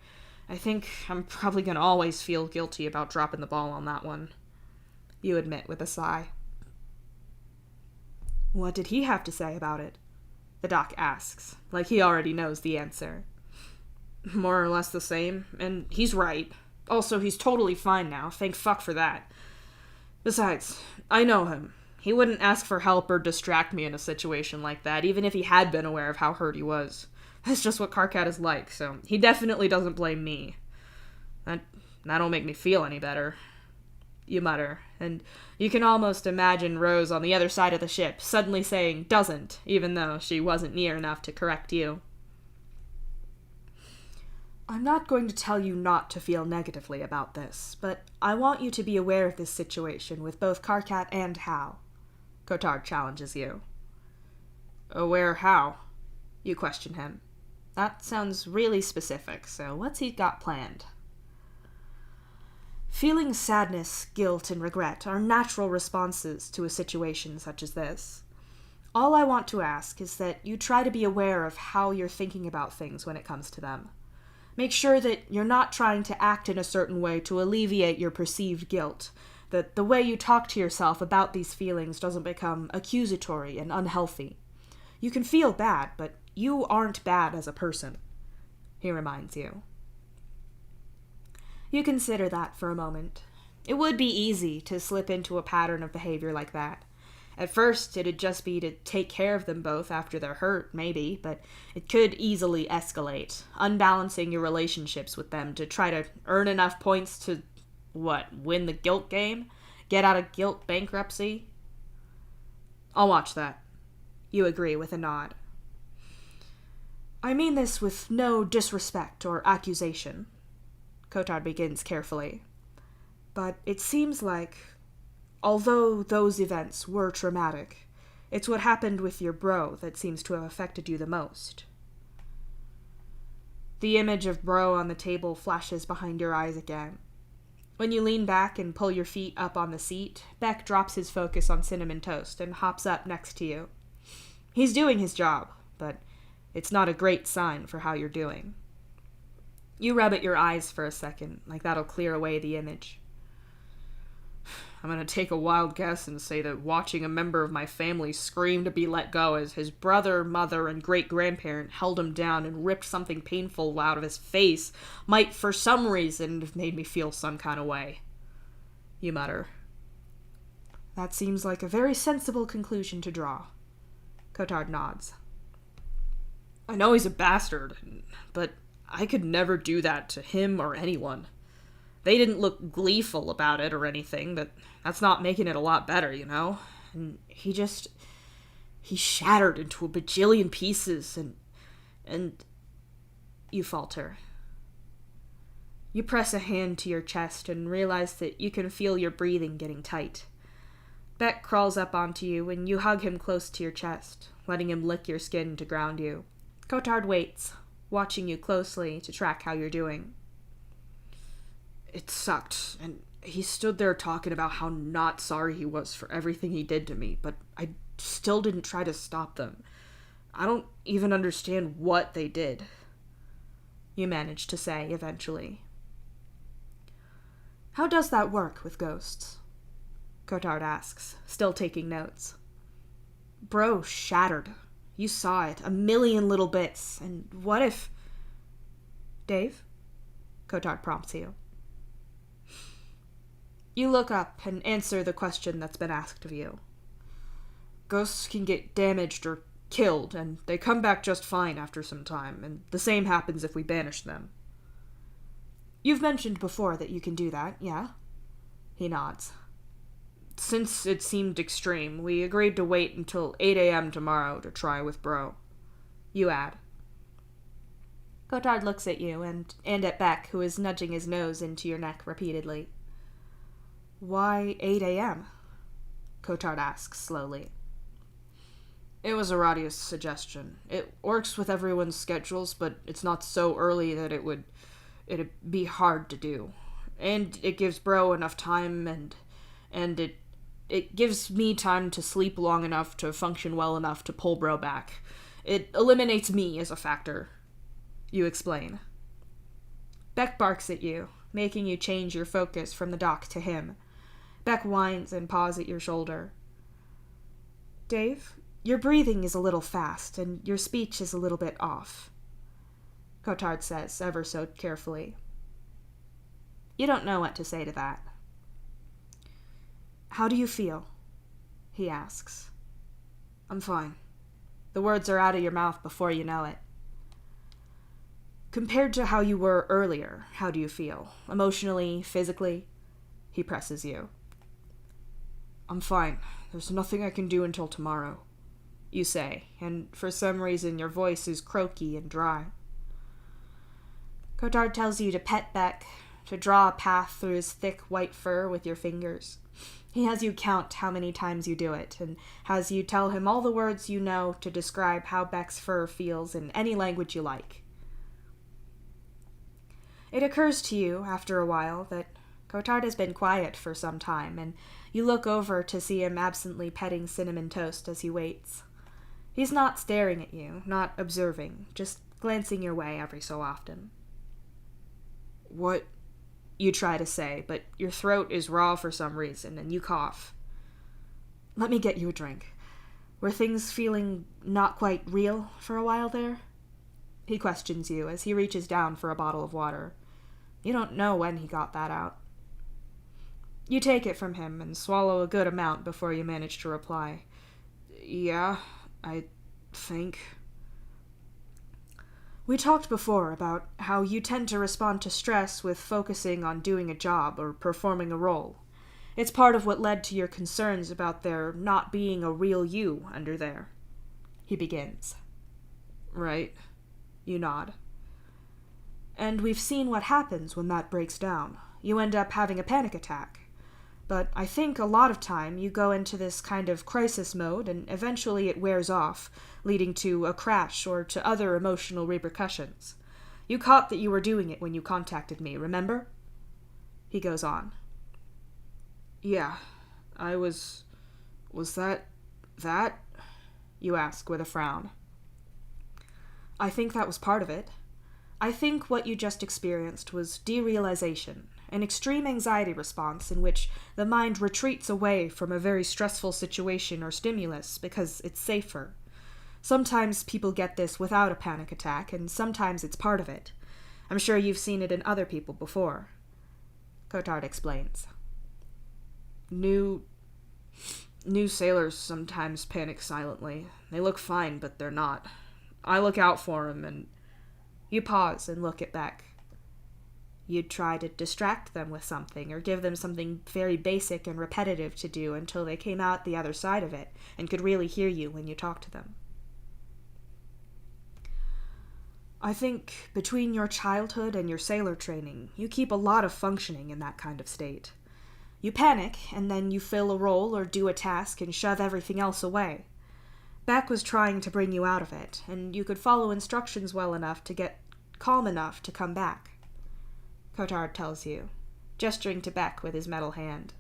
Speaker 2: I think I'm probably going to always feel guilty about dropping the ball on that one," you admit with a sigh.
Speaker 1: "What did he have to say about it?" the doc asks, like he already knows the answer.
Speaker 2: "More or less the same, and he's right. Also, he's totally fine now, thank fuck for that. Besides, I know him. He wouldn't ask for help or distract me in a situation like that, even if he had been aware of how hurt he was. That's just what Karkat is like, so he definitely doesn't blame me. That don't make me feel any better," you mutter, and you can almost imagine Rose on the other side of the ship suddenly saying "doesn't," even though she wasn't near enough to correct you.
Speaker 1: "I'm not going to tell you not to feel negatively about this, but I want you to be aware of this situation with both Karkat and Hal," Cotard challenges you.
Speaker 2: "Aware how?"
Speaker 1: You question him. That sounds really specific, so what's he got planned? Feeling sadness, guilt, and regret are natural responses to a situation such as this. All I want to ask is that you try to be aware of how you're thinking about things when it comes to them. Make sure that you're not trying to act in a certain way to alleviate your perceived guilt, that the way you talk to yourself about these feelings doesn't become accusatory and unhealthy. You can feel bad, but you aren't bad as a person, he reminds you. You consider that for a moment. It would be easy to slip into a pattern of behavior like that. At first, it'd just be to take care of them both after they're hurt, maybe, but it could easily escalate, unbalancing your relationships with them to try to earn enough points to, win the guilt game? Get out of guilt bankruptcy?
Speaker 2: I'll watch that.
Speaker 1: You agree with a nod. I mean this with no disrespect or accusation, Cotard begins carefully. But it seems like, although those events were traumatic, it's what happened with your bro that seems to have affected you the most. The image of Bro on the table flashes behind your eyes again. When you lean back and pull your feet up on the seat, Beck drops his focus on Cinnamon Toast and hops up next to you. He's doing his job, but it's not a great sign for how you're doing. You rub at your eyes for a second, like that'll clear away the image.
Speaker 2: I'm gonna take a wild guess and say that watching a member of my family scream to be let go as his brother, mother, and great-grandparent held him down and ripped something painful out of his face might, for some reason, have made me feel some kind of way. You mutter.
Speaker 1: That seems like a very sensible conclusion to draw. Cotard nods.
Speaker 2: I know he's a bastard, but I could never do that to him or anyone. They didn't look gleeful about it or anything, but that's not making it a lot better, you know? And he shattered into a bajillion pieces, and
Speaker 1: you falter. You press a hand to your chest and realize that you can feel your breathing getting tight. Beck crawls up onto you and you hug him close to your chest, letting him lick your skin to ground you. Cotard waits, watching you closely to track how you're doing.
Speaker 2: It sucked, and he stood there talking about how not sorry he was for everything he did to me, but I still didn't try to stop them. I don't even understand what they did.
Speaker 1: You managed to say eventually. How does that work with ghosts? Cotard asks, still taking notes. Bro shattered. You saw it, a million little bits, and what if... Dave? Cotard prompts you. You look up and answer the question that's been asked of you.
Speaker 2: Ghosts can get damaged or killed, and they come back just fine after some time, and the same happens if we banish them.
Speaker 1: You've mentioned before that you can do that, yeah? He nods.
Speaker 2: Since it seemed extreme, we agreed to wait until 8 a.m. tomorrow to try with Bro.
Speaker 1: You add. Cotard looks at you and at Beck, who is nudging his nose into your neck repeatedly. Why 8 a.m.? Cotard asks slowly.
Speaker 2: It was a Radius suggestion. It works with everyone's schedules, but it's not so early that it'd be hard to do. And it gives Bro enough time, and it gives me time to sleep long enough to function well enough to pull Bro back. It eliminates me as a factor.
Speaker 1: You explain. Beck barks at you, making you change your focus from the dock to him. Beck whines and paws at your shoulder. Dave, your breathing is a little fast, and your speech is a little bit off. Cotard says, ever so carefully. You don't know what to say to that. How do you feel? He asks.
Speaker 2: I'm fine.
Speaker 1: The words are out of your mouth before you know it. Compared to how you were earlier, how do you feel? Emotionally, physically? He presses you.
Speaker 2: I'm fine. There's nothing I can do until tomorrow,
Speaker 1: you say, and for some reason your voice is croaky and dry. Cotard tells you to pet Beck, to draw a path through his thick white fur with your fingers. He has you count how many times you do it, and has you tell him all the words you know to describe how Beck's fur feels in any language you like. It occurs to you, after a while, that Cotard has been quiet for some time, and you look over to see him absently petting Cinnamon Toast as he waits. He's not staring at you, not observing, just glancing your way every so often.
Speaker 2: What?
Speaker 1: You try to say, but your throat is raw for some reason, and you cough. Let me get you a drink. Were things feeling not quite real for a while there? He questions you as he reaches down for a bottle of water. You don't know when he got that out. You take it from him and swallow a good amount before you manage to reply.
Speaker 2: Yeah, I think.
Speaker 1: We talked before about how you tend to respond to stress with focusing on doing a job or performing a role. It's part of what led to your concerns about there not being a real you under there. He begins.
Speaker 2: Right.
Speaker 1: You nod. And we've seen what happens when that breaks down. You end up having a panic attack. But I think a lot of time you go into this kind of crisis mode and eventually it wears off, leading to a crash or to other emotional repercussions. You caught that you were doing it when you contacted me, remember? He goes on.
Speaker 2: Yeah, I was... Was that...
Speaker 1: You ask with a frown. I think that was part of it. I think what you just experienced was derealization, an extreme anxiety response in which the mind retreats away from a very stressful situation or stimulus because it's safer. Sometimes people get this without a panic attack, and sometimes it's part of it. I'm sure you've seen it in other people before. Cotard explains. New sailors sometimes panic silently. They look fine, but they're not. I look out for them, and... You pause and look at Beck. You'd try to distract them with something, or give them something very basic and repetitive to do until they came out the other side of it and could really hear you when you talk to them. I think between your childhood and your sailor training, you keep a lot of functioning in that kind of state. You panic, and then you fill a role or do a task and shove everything else away. Beck was trying to bring you out of it, and you could follow instructions well enough to get calm enough to come back. Cotard tells you, gesturing to Beck with his metal hand.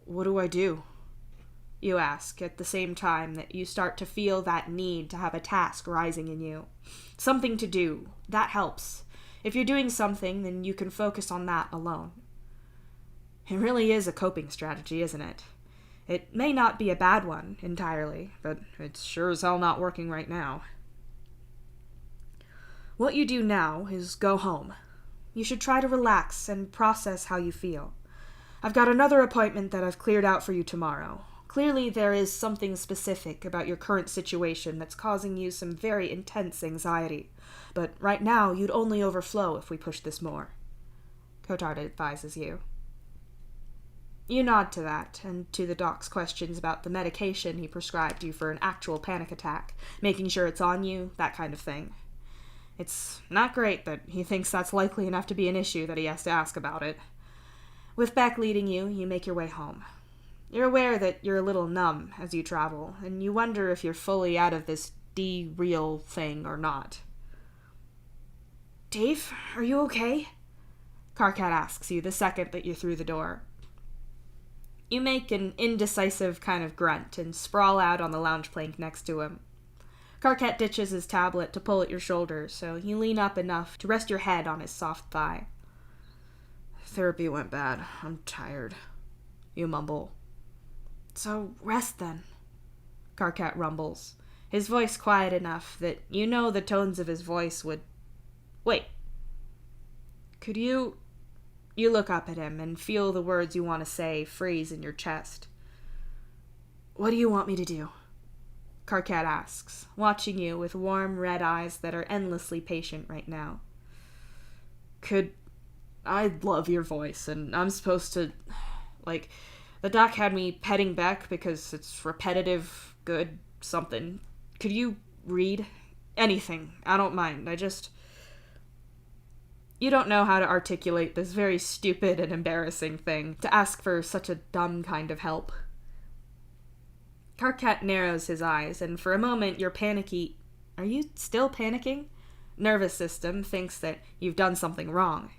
Speaker 1: What do I do? You ask, at the same time that you start to feel that need to have a task rising in you. Something to do. That helps. If you're doing something, then you can focus on that alone. It really is a coping strategy, isn't it? It may not be a bad one, entirely, but it's sure as hell not working right now. What you do now is go home. You should try to relax and process how you feel. I've got another appointment that I've cleared out for you tomorrow. Clearly there is something specific about your current situation that's causing you some very intense anxiety, but right now you'd only overflow if we push this more. Cotard advises you. You nod to that, and to the doc's questions about the medication he prescribed you for an actual panic attack, making sure it's on you, that kind of thing. It's not great, but he thinks that's likely enough to be an issue that he has to ask about it. With Beck leading you, you make your way home. You're aware that you're a little numb as you travel, and you wonder if you're fully out of this de-real thing or not. Dave, are you okay? Karkat asks you the second that you're through the door. You make an indecisive kind of grunt and sprawl out on the lounge plank next to him. Karkat ditches his tablet to pull at your shoulder, so you lean up enough to rest your head on his soft thigh. Therapy went bad. I'm tired. You mumble. So rest then, Karkat rumbles, his voice quiet enough that you know the tones of his voice would... Wait. Could you... You look up at him and feel the words you want to say freeze in your chest. What do you want me to do? Karkat asks, watching you with warm red eyes that are endlessly patient right now. I love your voice, and I'm supposed to... the doc had me petting Beck because it's repetitive, good, something. Could you read? Anything. I don't mind. You don't know how to articulate this very stupid and embarrassing thing, to ask for such a dumb kind of help. Karkat narrows his eyes, and for a moment your panicky... Are you still panicking? Nervous system thinks that you've done something wrong.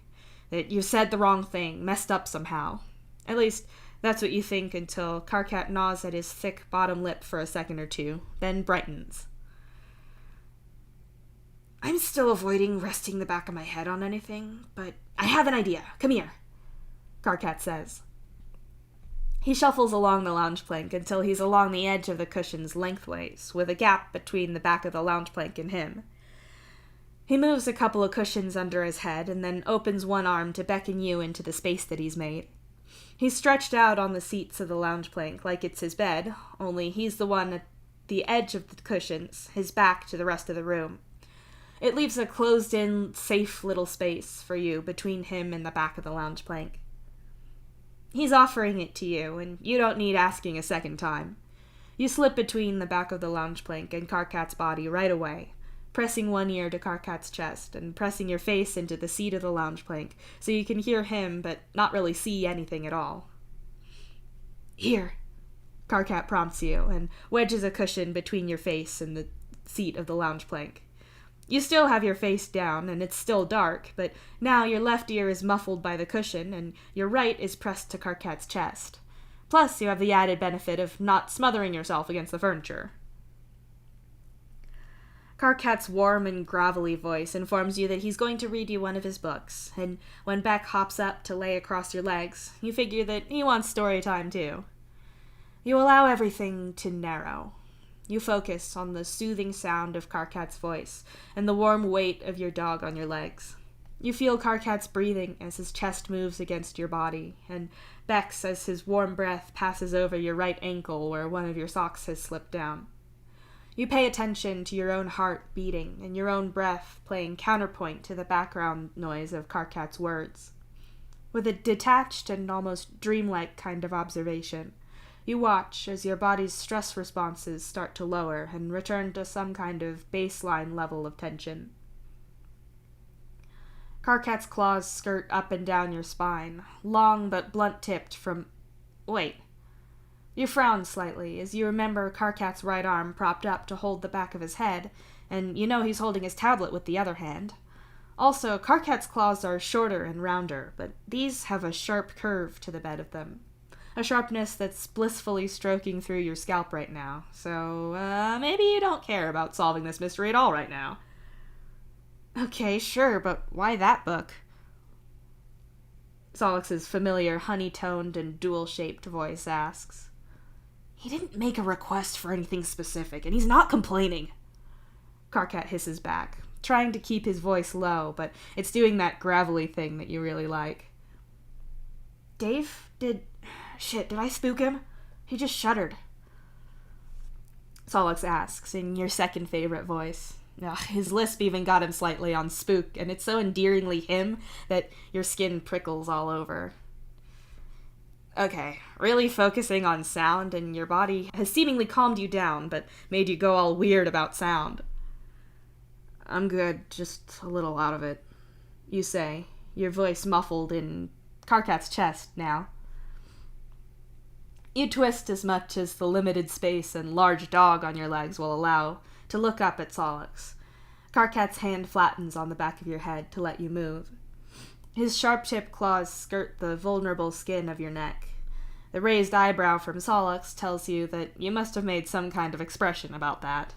Speaker 1: That you said the wrong thing, messed up somehow. At least, that's what you think until Karkat gnaws at his thick bottom lip for a second or two, then brightens. I'm still avoiding resting the back of my head on anything, but I have an idea. Come here, Karkat says. He shuffles along the lounge plank until he's along the edge of the cushions lengthways, with a gap between the back of the lounge plank and him. He moves a couple of cushions under his head and then opens one arm to beckon you into the space that he's made. He's stretched out on the seats of the lounge plank like it's his bed, only he's the one at the edge of the cushions, his back to the rest of the room. It leaves a closed-in, safe little space for you between him and the back of the lounge plank. He's offering it to you, and you don't need asking a second time. You slip between the back of the lounge plank and Karkat's body right away, pressing one ear to Karkat's chest and pressing your face into the seat of the lounge plank so you can hear him but not really see anything at all. Here, Karkat prompts you and wedges a cushion between your face and the seat of the lounge plank. You still have your face down, and it's still dark, but now your left ear is muffled by the cushion, and your right is pressed to Karkat's chest. Plus, you have the added benefit of not smothering yourself against the furniture. Karkat's warm and gravelly voice informs you that he's going to read you one of his books, and when Beck hops up to lay across your legs, you figure that he wants story time too. You allow everything to narrow. You focus on the soothing sound of Karkat's voice and the warm weight of your dog on your legs. You feel Karkat's breathing as his chest moves against your body, and Beck's as his warm breath passes over your right ankle where one of your socks has slipped down. You pay attention to your own heart beating and your own breath playing counterpoint to the background noise of Karkat's words. With a detached and almost dreamlike kind of observation, you watch as your body's stress responses start to lower and return to some kind of baseline level of tension. Karkat's claws skirt up and down your spine, long but blunt-tipped from... Wait. You frown slightly as you remember Karkat's right arm propped up to hold the back of his head, and you know he's holding his tablet with the other hand. Also, Karkat's claws are shorter and rounder, but these have a sharp curve to the bed of them. A sharpness that's blissfully stroking through your scalp right now, so maybe you don't care about solving this mystery at all right now. Okay, sure, but why that book? Solix's familiar honey-toned and dual-shaped voice asks. He didn't make a request for anything specific, and he's not complaining. Karkat hisses back, trying to keep his voice low, but it's doing that gravelly thing that you really like. Dave, did I spook him? He just shuddered. Solix asks in your second favorite voice. Ugh, his lisp even got him slightly on spook, and it's so endearingly him that your skin prickles all over. Okay, really focusing on sound, and your body has seemingly calmed you down, but made you go all weird about sound. I'm good, just a little out of it, you say, your voice muffled in Karkat's chest now. You twist as much as the limited space and large dog on your legs will allow to look up at Solix. Karkat's hand flattens on the back of your head to let you move. His sharp-tipped claws skirt the vulnerable skin of your neck. The raised eyebrow from Solix tells you that you must have made some kind of expression about that.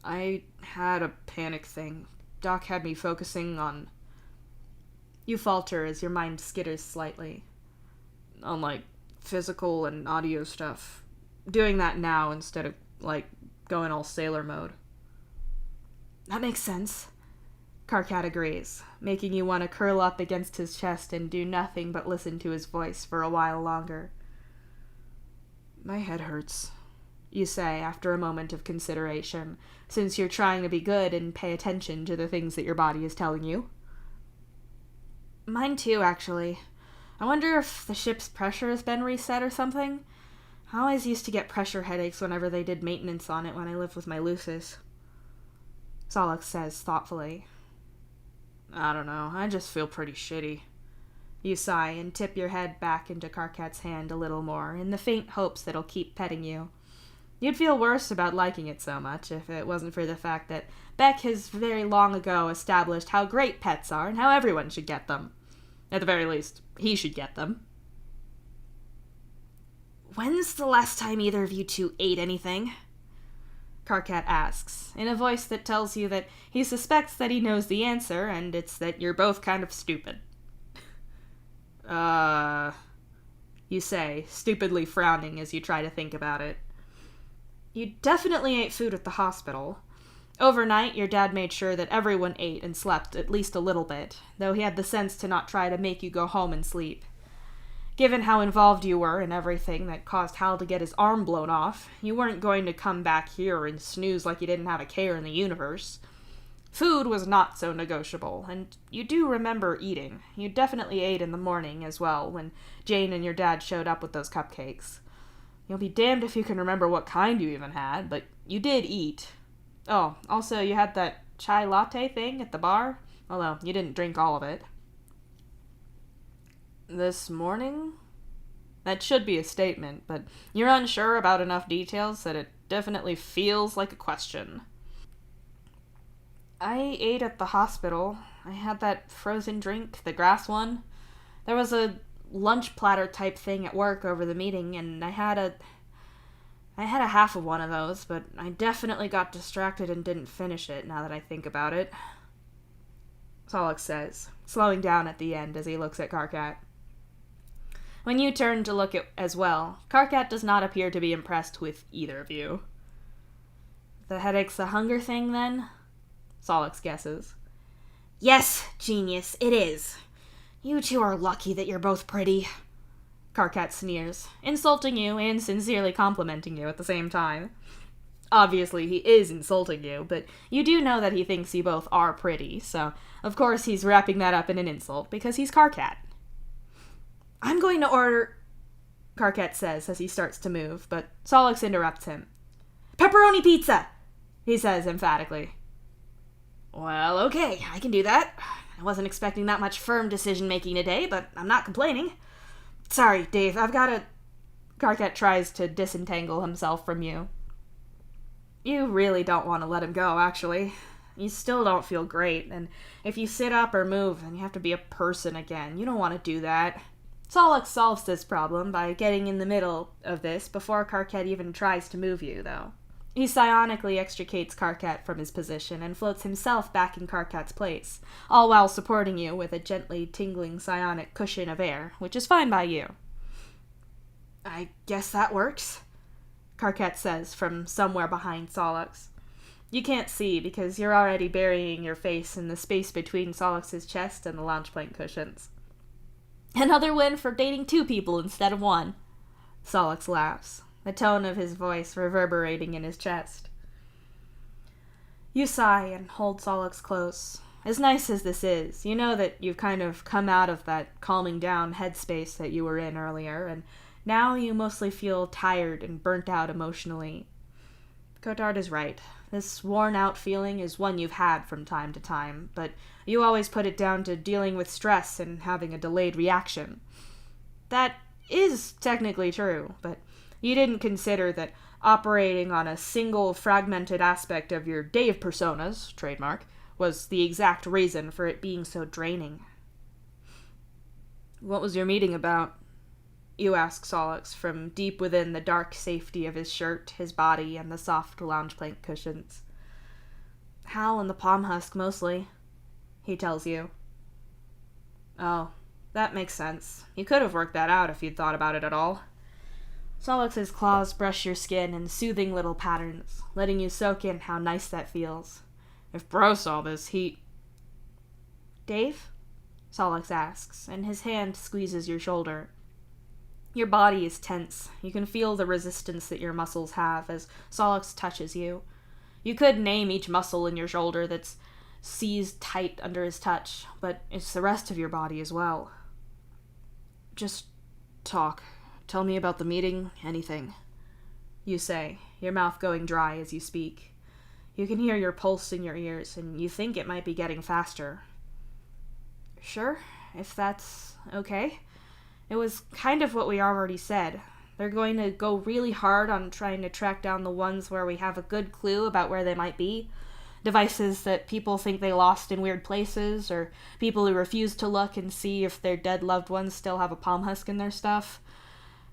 Speaker 1: I had a panic thing. Doc had me focusing on... You falter as your mind skitters slightly. On, physical and audio stuff. Doing that now instead of, going all sailor mode. That makes sense. Karkat agrees, making you want to curl up against his chest and do nothing but listen to his voice for a while longer. My head hurts, you say after a moment of consideration, since you're trying to be good and pay attention to the things that your body is telling you. Mine too, actually. I wonder if the ship's pressure has been reset or something. I always used to get pressure headaches whenever they did maintenance on it when I lived with my Lucis. Solix says thoughtfully. I don't know, I just feel pretty shitty. You sigh and tip your head back into Karkat's hand a little more, in the faint hopes that it'll keep petting you. You'd feel worse about liking it so much if it wasn't for the fact that Beck has very long ago established how great pets are and how everyone should get them. At the very least, he should get them. When's the last time either of you two ate anything? Karkat asks, in a voice that tells you that he suspects that he knows the answer, and it's that you're both kind of stupid. You say, stupidly frowning as you try to think about it. You definitely ate food at the hospital. Overnight, your dad made sure that everyone ate and slept at least a little bit, though he had the sense to not try to make you go home and sleep. Given how involved you were in everything that caused Hal to get his arm blown off, you weren't going to come back here and snooze like you didn't have a care in the universe. Food was not so negotiable, and you do remember eating. You definitely ate in the morning as well, when Jane and your dad showed up with those cupcakes. You'll be damned if you can remember what kind you even had, but you did eat. Oh, also you had that chai latte thing at the bar, although you didn't drink all of it. This morning? That should be a statement, but you're unsure about enough details that it definitely feels like a question. I ate at the hospital. I had that frozen drink, the grass one. There was a lunch platter type thing at work over the meeting, and I had I had a half of one of those, but I definitely got distracted and didn't finish it, now that I think about it. Solix says, slowing down at the end as he looks at Karkat. When you turn to look at as well, Karkat does not appear to be impressed with either of you. The headache's a hunger thing, then? Solix guesses.
Speaker 2: Yes, genius, it is. You two are lucky that you're both pretty.
Speaker 1: Karkat sneers, insulting you and sincerely complimenting you at the same time. Obviously, he is insulting you, but you do know that he thinks you both are pretty, so of course he's wrapping that up in an insult because he's Karkat. I'm going to order, Karkat says as he starts to move, but Solix interrupts him.
Speaker 2: Pepperoni pizza,
Speaker 1: he says emphatically.
Speaker 2: Well, okay, I can do that. I wasn't expecting that much firm decision-making today, but I'm not complaining. Sorry, Dave, I've got to...
Speaker 1: Karkat tries to disentangle himself from you. You really don't want to let him go, actually. You still don't feel great, and if you sit up or move, then you have to be a person again. You don't want to do that. Solix solves this problem by getting in the middle of this before Karkat even tries to move you, though. He psionically extricates Karkat from his position and floats himself back in Karkat's place, all while supporting you with a gently tingling psionic cushion of air, which is fine by you.
Speaker 2: I guess that works,
Speaker 1: Karkat says from somewhere behind Solix. You can't see because you're already burying your face in the space between Solix's chest and the lounge plank cushions. Another win for dating two people instead of one. Solix laughs, the tone of his voice reverberating in his chest. You sigh and hold Solix close. As nice as this is, you know that you've kind of come out of that calming down headspace that you were in earlier, and now you mostly feel tired and burnt out emotionally. Cotard is right. This worn-out feeling is one you've had from time to time, but you always put it down to dealing with stress and having a delayed reaction. That is technically true, but you didn't consider that operating on a single fragmented aspect of your Dave personas, trademark, was the exact reason for it being so draining. What was your meeting about? You ask Solix from deep within the dark safety of his shirt, his body, and the soft lounge plank cushions. Hal and the palm husk, mostly, he tells you. Oh, that makes sense. You could have worked that out if you'd thought about it at all. Solix's claws brush your skin in soothing little patterns, letting you soak in how nice that feels. If Bro saw this, he... Dave? Solix asks, and his hand squeezes your shoulder. Your body is tense. You can feel the resistance that your muscles have as Solix touches you. You could name each muscle in your shoulder that's seized tight under his touch, but it's the rest of your body as well. Just talk. Tell me about the meeting, anything. You say, your mouth going dry as you speak. You can hear your pulse in your ears, and you think it might be getting faster. Sure, if that's okay. It was kind of what we already said. They're going to go really hard on trying to track down the ones where we have a good clue about where they might be. Devices that people think they lost in weird places, or people who refuse to look and see if their dead loved ones still have a palm husk in their stuff.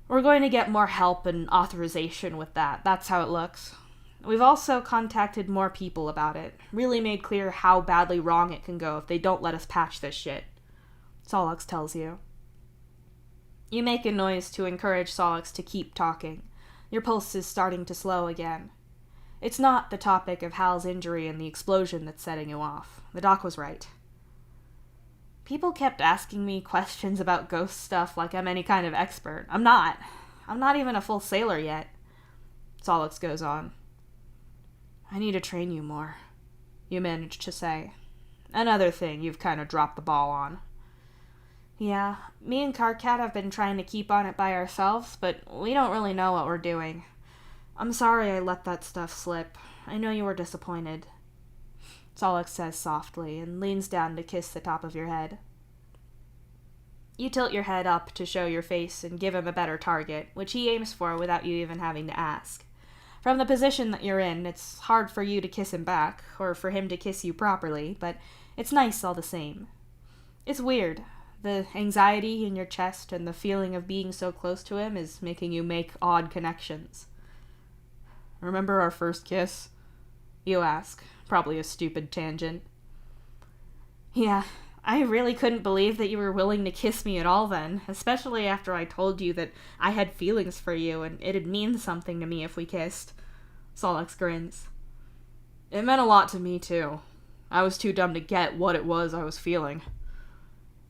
Speaker 1: We're going to get more help and authorization with that. That's how it looks. We've also contacted more people about it. Really made clear how badly wrong it can go if they don't let us patch this shit. Solix tells you. You make a noise to encourage Solix to keep talking. Your pulse is starting to slow again. It's not the topic of Hal's injury and the explosion that's setting you off. The doc was right. People kept asking me questions about ghost stuff like I'm any kind of expert. I'm not. I'm not even a full sailor yet. Solix goes on. I need to train you more, you manage to say. Another thing you've kind of dropped the ball on. Yeah, me and Karkat have been trying to keep on it by ourselves, but we don't really know what we're doing. I'm sorry I let that stuff slip. I know you were disappointed. Solix says softly and leans down to kiss the top of your head. You tilt your head up to show your face and give him a better target, which he aims for without you even having to ask. From the position that you're in, it's hard for you to kiss him back, or for him to kiss you properly, but it's nice all the same. It's weird. The anxiety in your chest and the feeling of being so close to him is making you make odd connections.
Speaker 2: Remember our first kiss? You ask. Probably a stupid tangent.
Speaker 1: Yeah, I really couldn't believe that you were willing to kiss me at all then, especially after I told you that I had feelings for you and it'd mean something to me if we kissed. Solix grins.
Speaker 2: It meant a lot to me, too. I was too dumb to get what it was I was feeling.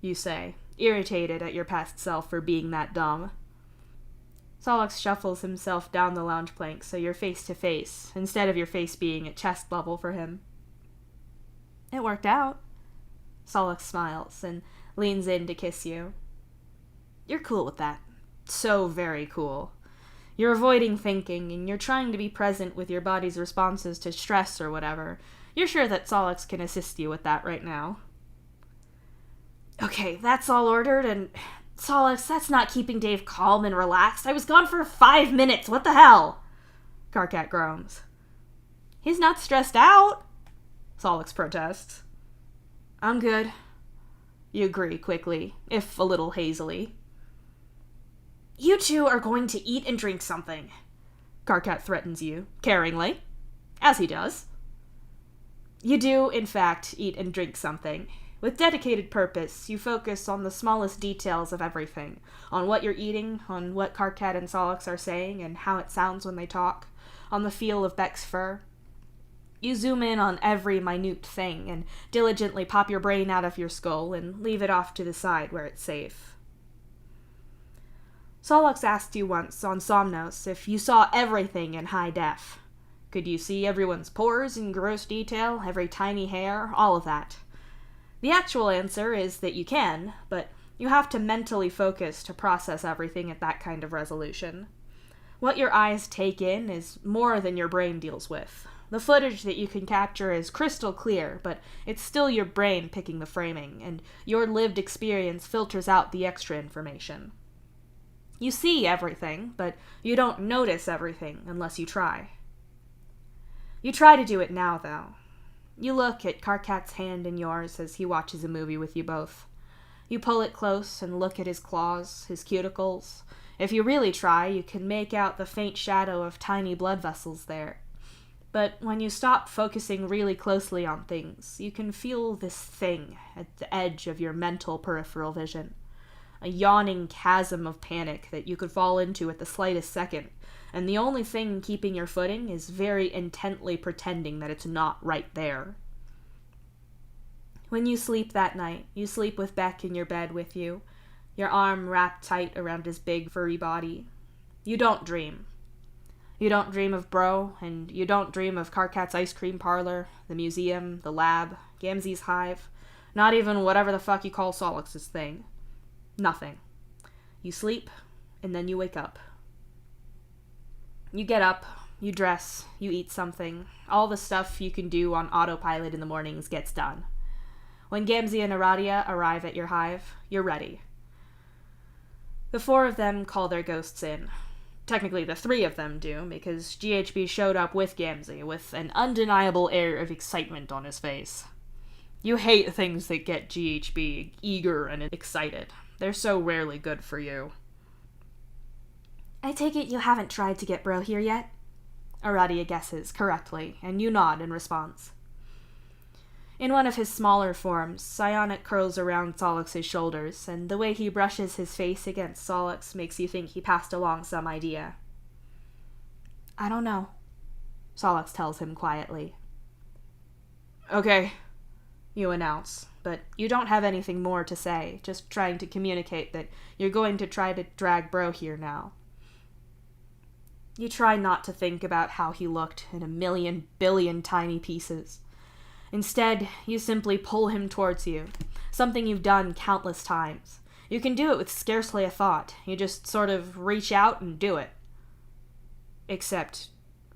Speaker 2: You say, irritated at your past self for being that dumb.
Speaker 1: Solix shuffles himself down the lounge plank so you're face to face, instead of your face being at chest level for him. It worked out. Solix smiles and leans in to kiss you. You're cool with that. So very cool. You're avoiding thinking, and you're trying to be present with your body's responses to stress or whatever. You're sure that Solix can assist you with that right now. Okay, that's all ordered, and Solix, that's not keeping Dave calm and relaxed. I was gone for 5 minutes. What the hell? Karkat groans. He's not stressed out, Solix protests. I'm good. You agree quickly, if a little hazily. You two are going to eat and drink something, Karkat threatens you, caringly, as he does. You do, in fact, eat and drink something. With dedicated purpose, you focus on the smallest details of everything, on what you're eating, on what Karkat and Solix are saying, and how it sounds when they talk, on the feel of Beck's fur. You zoom in on every minute thing, and diligently pop your brain out of your skull and leave it off to the side where it's safe. Solix asked you once on Somnos if you saw everything in high def. Could you see everyone's pores in gross detail, every tiny hair, all of that? The actual answer is that you can, but you have to mentally focus to process everything at that kind of resolution. What your eyes take in is more than your brain deals with. The footage that you can capture is crystal clear, but it's still your brain picking the framing, and your lived experience filters out the extra information. You see everything, but you don't notice everything unless you try. You try to do it now, though. You look at Karkat's hand in yours as he watches a movie with you both. You pull it close and look at his claws, his cuticles. If you really try, you can make out the faint shadow of tiny blood vessels there. But when you stop focusing really closely on things, you can feel this thing at the edge of your mental peripheral vision. A yawning chasm of panic that you could fall into at the slightest second, and the only thing keeping your footing is very intently pretending that it's not right there. When you sleep that night, you sleep with Beck in your bed with you, your arm wrapped tight around his big furry body. You don't dream. You don't dream of Bro, and you don't dream of Karkat's ice cream parlor, the museum, the lab, Gamzee's hive, not even whatever the fuck you call Solix's thing. Nothing. You sleep, and then you wake up. You get up, you dress, you eat something. All the stuff you can do on autopilot in the mornings gets done. When Gamzee and Aradia arrive at your hive, you're ready. The 4 of them call their ghosts in. Technically, the 3 of them do, because GHB showed up with Gamzee, with an undeniable air of excitement on his face. You hate things that get GHB eager and excited. They're so rarely good for you. I take it you haven't tried to get Bro here yet? Aradia guesses correctly, and you nod in response. In one of his smaller forms, Psionic curls around Solix's shoulders, and the way he brushes his face against Solix makes you think he passed along some idea. I don't know, Solix tells him quietly. Okay, you announce, but you don't have anything more to say, just trying to communicate that you're going to try to drag Bro here now. You try not to think about how he looked in a million billion tiny pieces. Instead, you simply pull him towards you, something you've done countless times. You can do it with scarcely a thought. You just sort of reach out and do it. Except,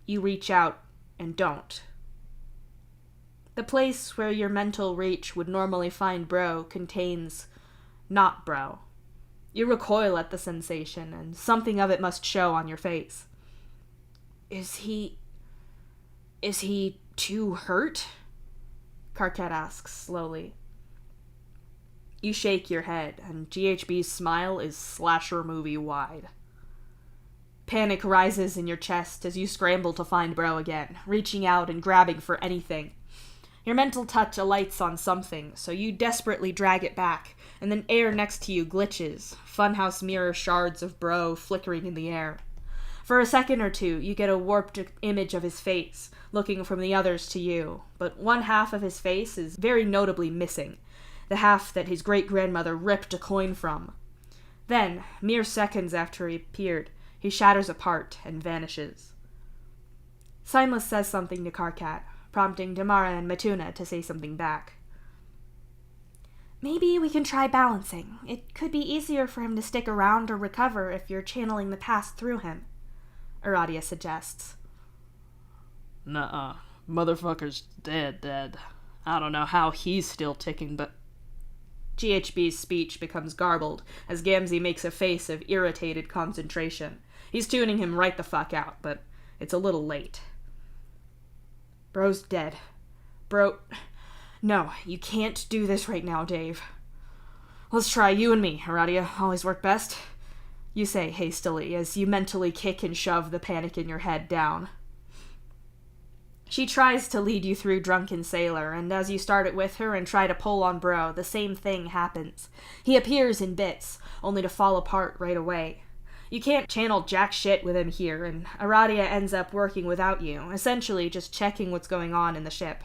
Speaker 1: you reach out and don't. The place where your mental reach would normally find Bro contains not Bro. You recoil at the sensation, and something of it must show on your face. Is he too hurt? Karkat asks slowly. You shake your head, and GHB's smile is slasher movie wide.
Speaker 2: Panic rises in your chest as you scramble to find Bro again, reaching out and grabbing for anything. Your mental touch alights on something, so you desperately drag it back, and then air next to you glitches, funhouse mirror shards of Bro flickering in the air. For a second or two, you get a warped image of his face, looking from the others to you, but one half of his face is very notably missing, the half that his great-grandmother ripped a coin from. Then, mere seconds after he appeared, he shatters apart and vanishes. Signless says something to Karkat, prompting Damara and Matuna to say something back.
Speaker 1: Maybe we can try balancing. It could be easier for him to stick around or recover if you're channeling the past through him, Aradia suggests.
Speaker 2: Nuh-uh. Motherfucker's dead. I don't know how he's still ticking, but... GHB's speech becomes garbled as Gamzee makes a face of irritated concentration. He's tuning him right the fuck out, but it's a little late. Bro's dead. Bro... No, you can't do this right now, Dave. Let's try you and me, Aradia. Always work best. You say hastily as you mentally kick and shove the panic in your head down. She tries to lead you through Drunken Sailor, and as you start it with her and try to pull on Bro, the same thing happens. He appears in bits, only to fall apart right away. You can't channel jack shit with him here, and Aradia ends up working without you, essentially just checking what's going on in the ship.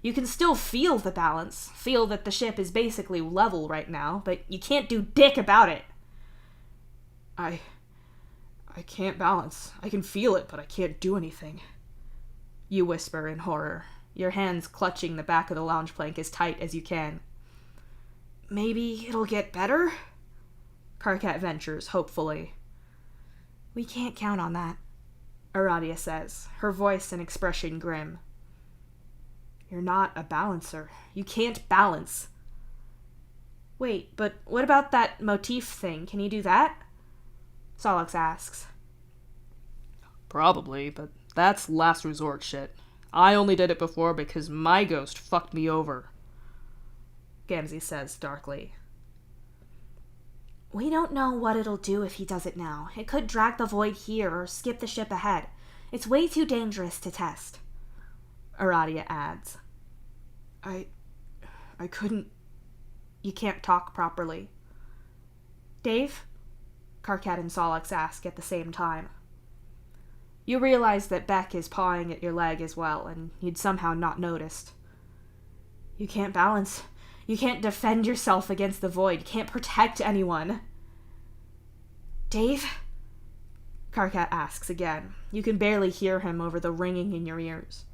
Speaker 2: You can still feel the balance, feel that the ship is basically level right now, but you can't do dick about it. I can't balance. I can feel it, but I can't do anything. You whisper in horror, your hands clutching the back of the lounge plank as tight as you can. Maybe it'll get better? Karkat ventures, hopefully. We can't count on that, Aradia says, her voice and expression grim. You're not a balancer. You can't balance. Wait, but what about that motif thing? Can you do that? Solix asks. Probably, but that's last resort shit. I only did it before because my ghost fucked me over, Gamzee says darkly.
Speaker 1: We don't know what it'll do if he does it now. It could drag the void here or skip the ship ahead. It's way too dangerous to test,
Speaker 2: Aradia adds. I couldn't... You can't talk properly. Dave? Karkat and Solix ask at the same time. You realize that Beck is pawing at your leg as well, and you'd somehow not noticed. You can't balance. You can't defend yourself against the void. Can't protect anyone.
Speaker 1: Dave?
Speaker 2: Karkat asks again. You can barely hear him over the ringing in your ears.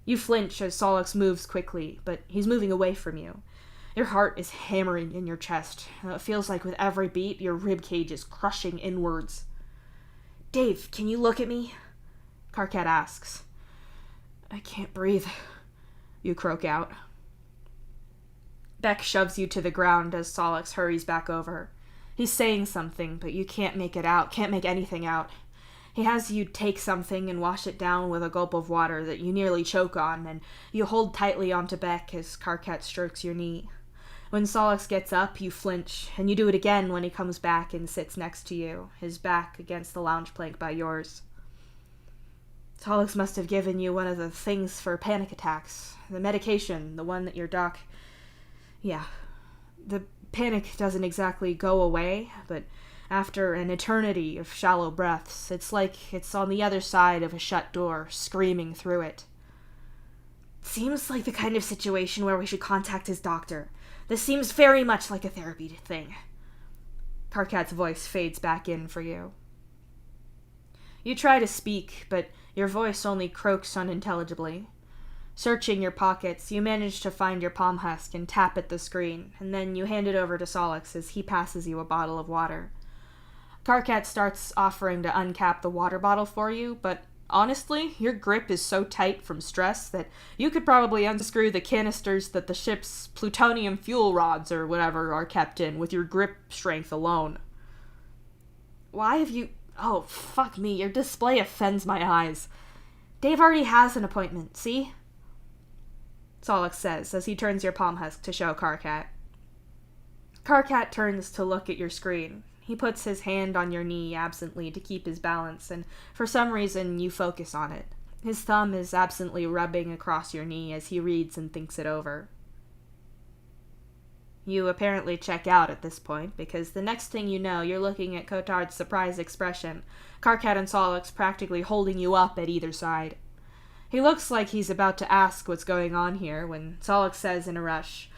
Speaker 2: You flinch as Solix moves quickly, but he's moving away from you. Your heart is hammering in your chest. It feels like with every beat, your ribcage is crushing inwards.
Speaker 1: Dave, can you look at me?
Speaker 2: Karkat asks. I can't breathe, you croak out. Beck shoves you to the ground as Solix hurries back over. He's saying something, but you can't make it out, can't make anything out. He has you take something and wash it down with a gulp of water that you nearly choke on, and you hold tightly onto Beck as Karkat strokes your knee. When Solix gets up, you flinch, and you do it again when he comes back and sits next to you, his back against the lounge plank by yours. Solix must have given you one of the things for panic attacks. The medication, the one that your doc... Yeah. The panic doesn't exactly go away, but after an eternity of shallow breaths, it's like it's on the other side of a shut door, screaming through it.
Speaker 1: Seems like the kind of situation where we should contact his doctor. This seems very much like a therapy thing.
Speaker 2: Karkat's voice fades back in for you. You try to speak, but your voice only croaks unintelligibly. Searching your pockets, you manage to find your palm husk and tap at the screen, and then you hand it over to Solix as he passes you a bottle of water. Karkat starts offering to uncap the water bottle for you, but honestly, your grip is so tight from stress that you could probably unscrew the canisters that the ship's plutonium fuel rods or whatever are kept in with your grip strength alone. Why have you... Oh, fuck me, your display offends my eyes.
Speaker 1: Dave already has an appointment, see?
Speaker 2: Solix says as he turns your palm husk to show Karkat. Karkat turns to look at your screen.
Speaker 1: He puts his hand on your knee absently to keep his balance, and for some reason you focus on it. His thumb is absently rubbing across your knee as he reads and thinks it over. You apparently check out at this point, because the next thing you know, you're looking at Cotard's surprised expression, Karkat and Solix practically holding you up at either side. He looks like he's about to ask what's going on here when Solix says in a rush,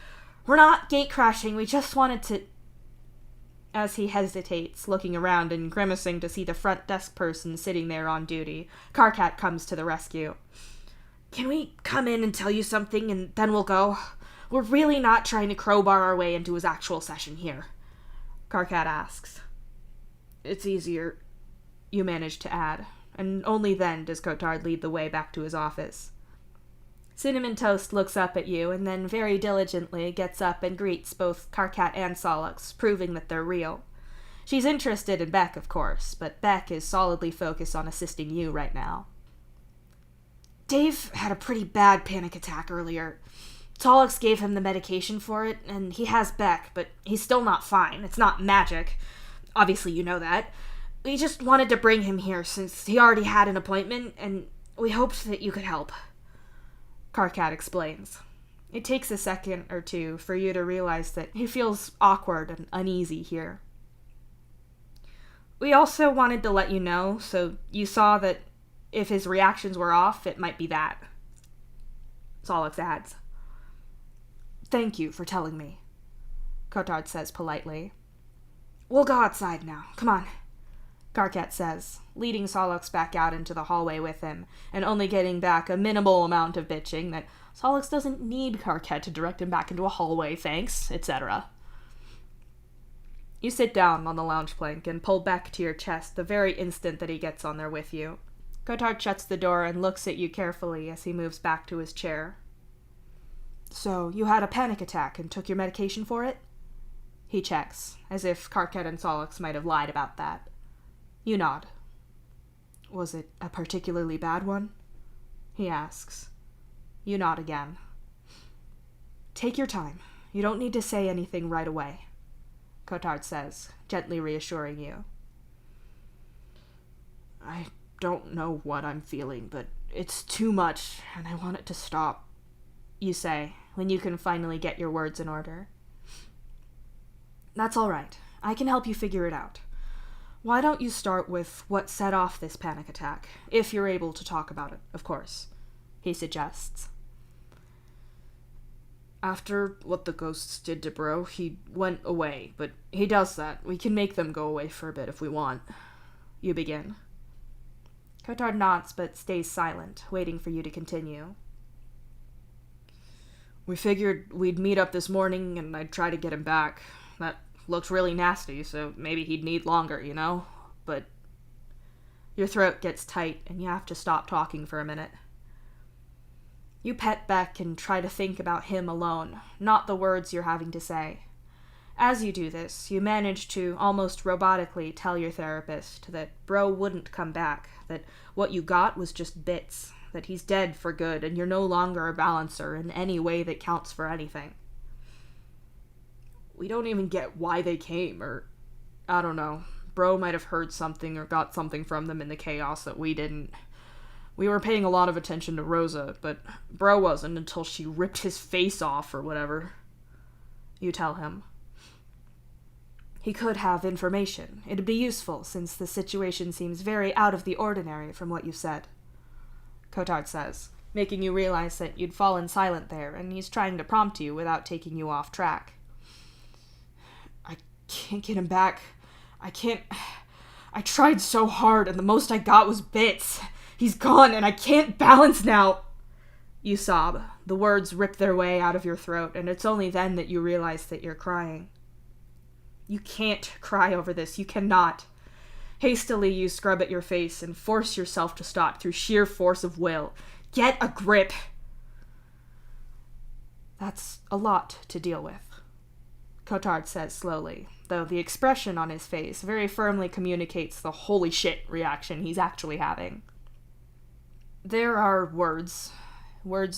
Speaker 1: "We're not gate crashing, we just wanted to..." As he hesitates, looking around and grimacing to see the front desk person sitting there on duty, Karkat comes to the rescue. "Can we come in and tell you something and then we'll go? We're really not trying to crowbar our way into his actual session here," Karkat asks. "It's easier," you manage to add, and only then does Cotard lead the way back to his office. Cinnamon Toast looks up at you and then very diligently gets up and greets both Karkat and Solix, proving that they're real. She's interested in Beck, of course, but Beck is solidly focused on assisting you right now. "Dave had a pretty bad panic attack earlier. Solix gave him the medication for it, and he has Beck, but he's still not fine. It's not magic. Obviously you know that. We just wanted to bring him here since he already had an appointment, and we hoped that you could help," Karkat explains. It takes a second or two for you to realize that he feels awkward and uneasy here. "We also wanted to let you know, so you saw that if his reactions were off, it might be that," Solix adds. "Thank you for telling me," Cotard says politely. "We'll go outside now. Come on," Karkat says, leading Solix back out into the hallway with him, and only getting back a minimal amount of bitching that Solix doesn't need Karkat to direct him back into a hallway, thanks, etc. You sit down on the lounge plank and pull back to your chest the very instant that he gets on there with you. Cotard shuts the door and looks at you carefully as he moves back to his chair. "So, you had a panic attack and took your medication for it?" He checks, as if Karkat and Solix might have lied about that. You nod. "Was it a particularly bad one?" he asks. You nod again. "Take your time. You don't need to say anything right away," Cotard says, gently reassuring you. "I don't know what I'm feeling, but it's too much, and I want it to stop," you say, when you can finally get your words in order. "That's all right. I can help you figure it out. Why don't you start with what set off this panic attack, if you're able to talk about it, of course," he suggests. "After what the ghosts did to Bro, he went away, but he does that. We can make them go away for a bit if we want," you begin. Cotard nods but stays silent, waiting for you to continue. "We figured we'd meet up this morning and I'd try to get him back. That looked really nasty, so maybe he'd need longer, you know? But..." Your throat gets tight and you have to stop talking for a minute. You pet Beck and try to think about him alone, not the words you're having to say. As you do this, you manage to almost robotically tell your therapist that Bro wouldn't come back, that what you got was just bits, that he's dead for good and you're no longer a balancer in any way that counts for anything. "We don't even get why they came, or I don't know. Bro might have heard something or got something from them in the chaos that we didn't. We were paying a lot of attention to Rosa, but Bro wasn't until she ripped his face off or whatever," you tell him. "He could have information. It'd be useful, since the situation seems very out of the ordinary from what you said," Cotard says, making you realize that you'd fallen silent there, and he's trying to prompt you without taking you off track. "I can't get him back. I tried so hard, and the most I got was bits. He's gone, and I can't balance now," you sob. The words rip their way out of your throat, and it's only then that you realize that you're crying. You can't cry over this. You cannot. Hastily, you scrub at your face and force yourself to stop through sheer force of will. Get a grip. "That's a lot to deal with," Cotard says slowly, though the expression on his face very firmly communicates the holy shit reaction he's actually having. "There are words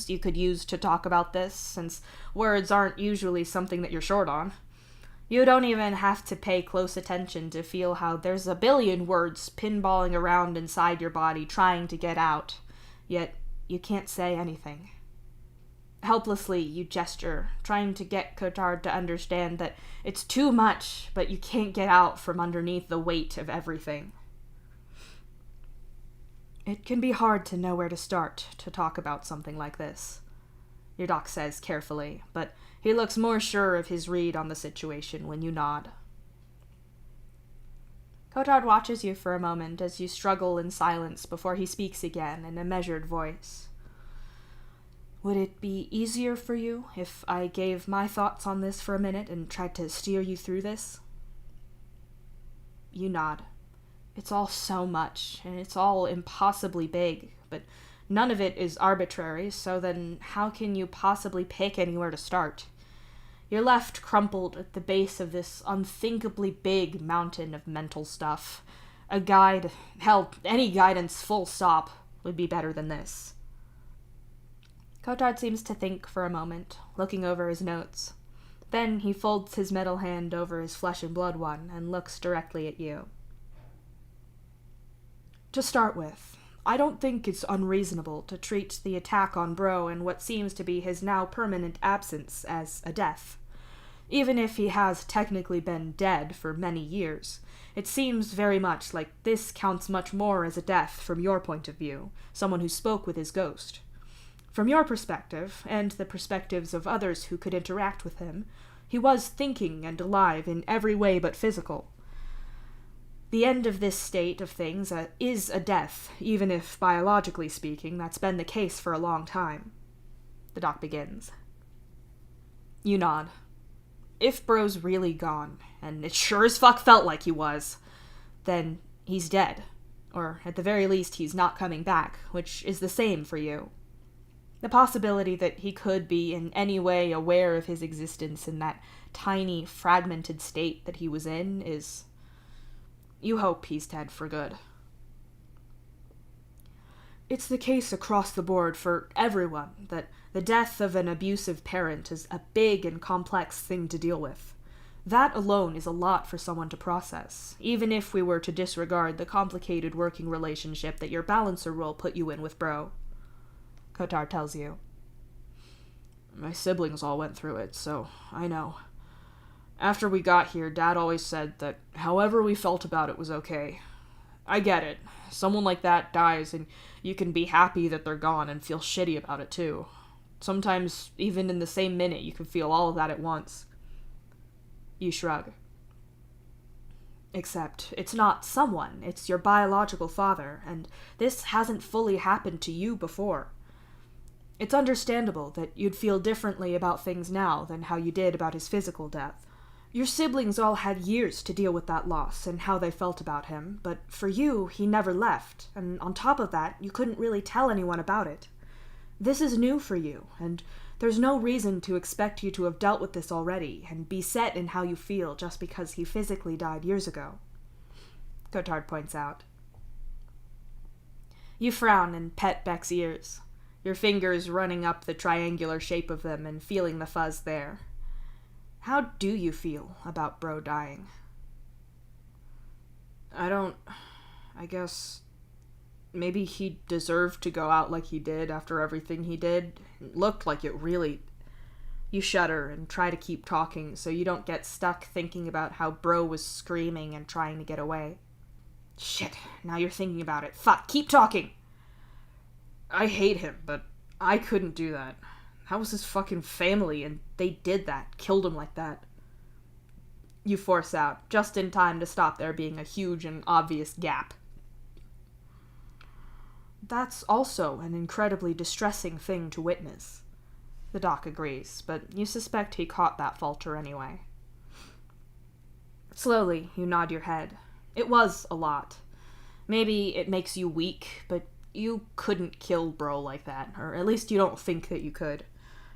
Speaker 1: you could use to talk about this, since words aren't usually something that you're short on. You don't even have to pay close attention to feel how there's a billion words pinballing around inside your body trying to get out, yet you can't say anything. Helplessly, you gesture, trying to get Cotard to understand that it's too much, but you can't get out from underneath the weight of everything. It can be hard to know where to start to talk about something like this, your doc says carefully, but he looks more sure of his read on the situation when you nod. Cotard watches you for a moment as you struggle in silence before he speaks again in a measured voice. Would it be easier for you if I gave my thoughts on this for a minute and tried to steer you through this? You nod. It's all so much, and it's all impossibly big, but none of it is arbitrary, so then how can you possibly pick anywhere to start? You're left crumpled at the base of this unthinkably big mountain of mental stuff. A guide, hell, any guidance full stop, would be better than this. Cotard seems to think for a moment, looking over his notes. Then he folds his metal hand over his flesh and blood one and looks directly at you. To start with, I don't think it's unreasonable to treat the attack on Bro and what seems to be his now permanent absence as a death. Even if he has technically been dead for many years, it seems very much like this counts much more as a death from your point of view, someone who spoke with his ghost. From your perspective, and the perspectives of others who could interact with him, he was thinking and alive in every way but physical. The end of this state of things is a death, even if, biologically speaking, that's been the case for a long time. The doc begins. You nod. If Bro's really gone, and it sure as fuck felt like he was, then he's dead. Or, at the very least, he's not coming back, which is the same for you. The possibility that he could be in any way aware of his existence in that tiny, fragmented state that he was in is... You hope he's dead for good. It's the case across the board for everyone that the death of an abusive parent is a big and complex thing to deal with. That alone is a lot for someone to process, even if we were to disregard the complicated working relationship that your balancer role put you in with Bro. Cotard tells you. My siblings all went through it, so I know. After we got here, Dad always said that however we felt about it was okay. I get it. Someone like that dies, and you can be happy that they're gone and feel shitty about it, too. Sometimes, even in the same minute, you can feel all of that at once. You shrug. Except, it's not someone, it's your biological father, and this hasn't fully happened to you before. It's understandable that you'd feel differently about things now than how you did about his physical death. Your siblings all had years to deal with that loss and how they felt about him, but for you, he never left, and on top of that, you couldn't really tell anyone about it. This is new for you, and there's no reason to expect you to have dealt with this already and be set in how you feel just because he physically died years ago. Cotard points out. You frown and pet Beck's ears, your fingers running up the triangular shape of them and feeling the fuzz there. How do you feel about Bro dying? I guess maybe he deserved to go out like he did after everything he did. It looked like it really... You shudder and try to keep talking so you don't get stuck thinking about how Bro was screaming and trying to get away. Shit, now you're thinking about it. Fuck, keep talking! I hate him, but I couldn't do that. That was his fucking family, and they did that, killed him like that. You force out, just in time to stop there being a huge and obvious gap. That's also an incredibly distressing thing to witness. The doc agrees, but you suspect he caught that falter anyway. Slowly, you nod your head. It was a lot. Maybe it makes you weak, but you couldn't kill Bro like that, or at least you don't think that you could.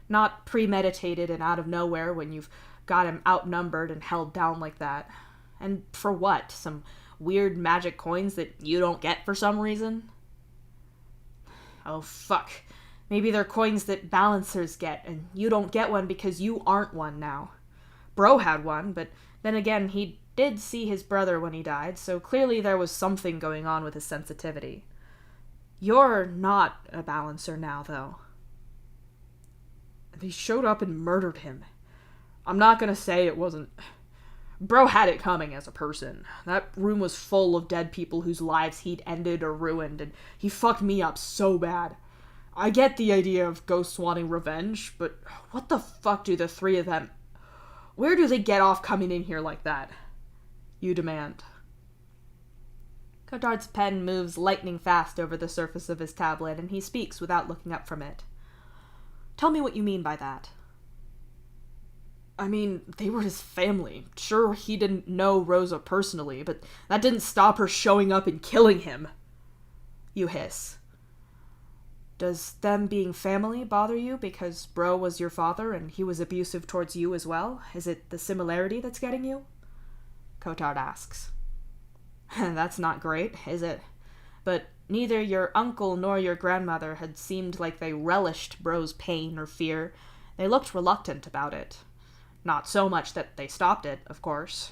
Speaker 1: Not premeditated and out of nowhere when you've got him outnumbered and held down like that. And for what? Some weird magic coins that you don't get for some reason? Oh, fuck. Maybe they're coins that balancers get, and you don't get one because you aren't one now. Bro had one, but then again, he did see his brother when he died, so clearly there was something going on with his sensitivity. You're not a balancer now, though.
Speaker 2: They showed up and murdered him. I'm not gonna say it wasn't... Bro had it coming as a person. That room was full of dead people whose lives he'd ended or ruined, and he fucked me up so bad. I get the idea of ghosts wanting revenge, but what the fuck do the three of them... Where do they get off coming in here like that? You demand.
Speaker 1: Cotard's pen moves lightning fast over the surface of his tablet, and he speaks without looking up from it. Tell me what you mean by that.
Speaker 2: I mean, they were his family. Sure, he didn't know Rosa personally, but that didn't stop her showing up and killing him.
Speaker 1: You hiss. Does them being family bother you because Bro was your father and he was abusive towards you as well? Is it the similarity that's getting you? Cotard asks. That's not great, is it? But neither your uncle nor your grandmother had seemed like they relished Bro's pain or fear. They looked reluctant about it. Not so much that they stopped it, of course.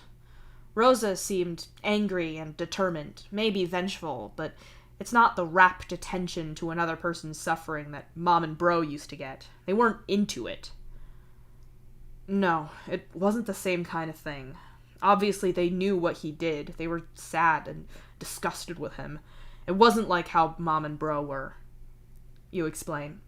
Speaker 1: Rosa seemed angry and determined, maybe vengeful, but it's not the rapt attention to another person's suffering that Mom and Bro used to get. They weren't into it.
Speaker 2: No, it wasn't the same kind of thing. Obviously, they knew what he did. They were sad and disgusted with him. It wasn't like how Mom and Bro were. You explain.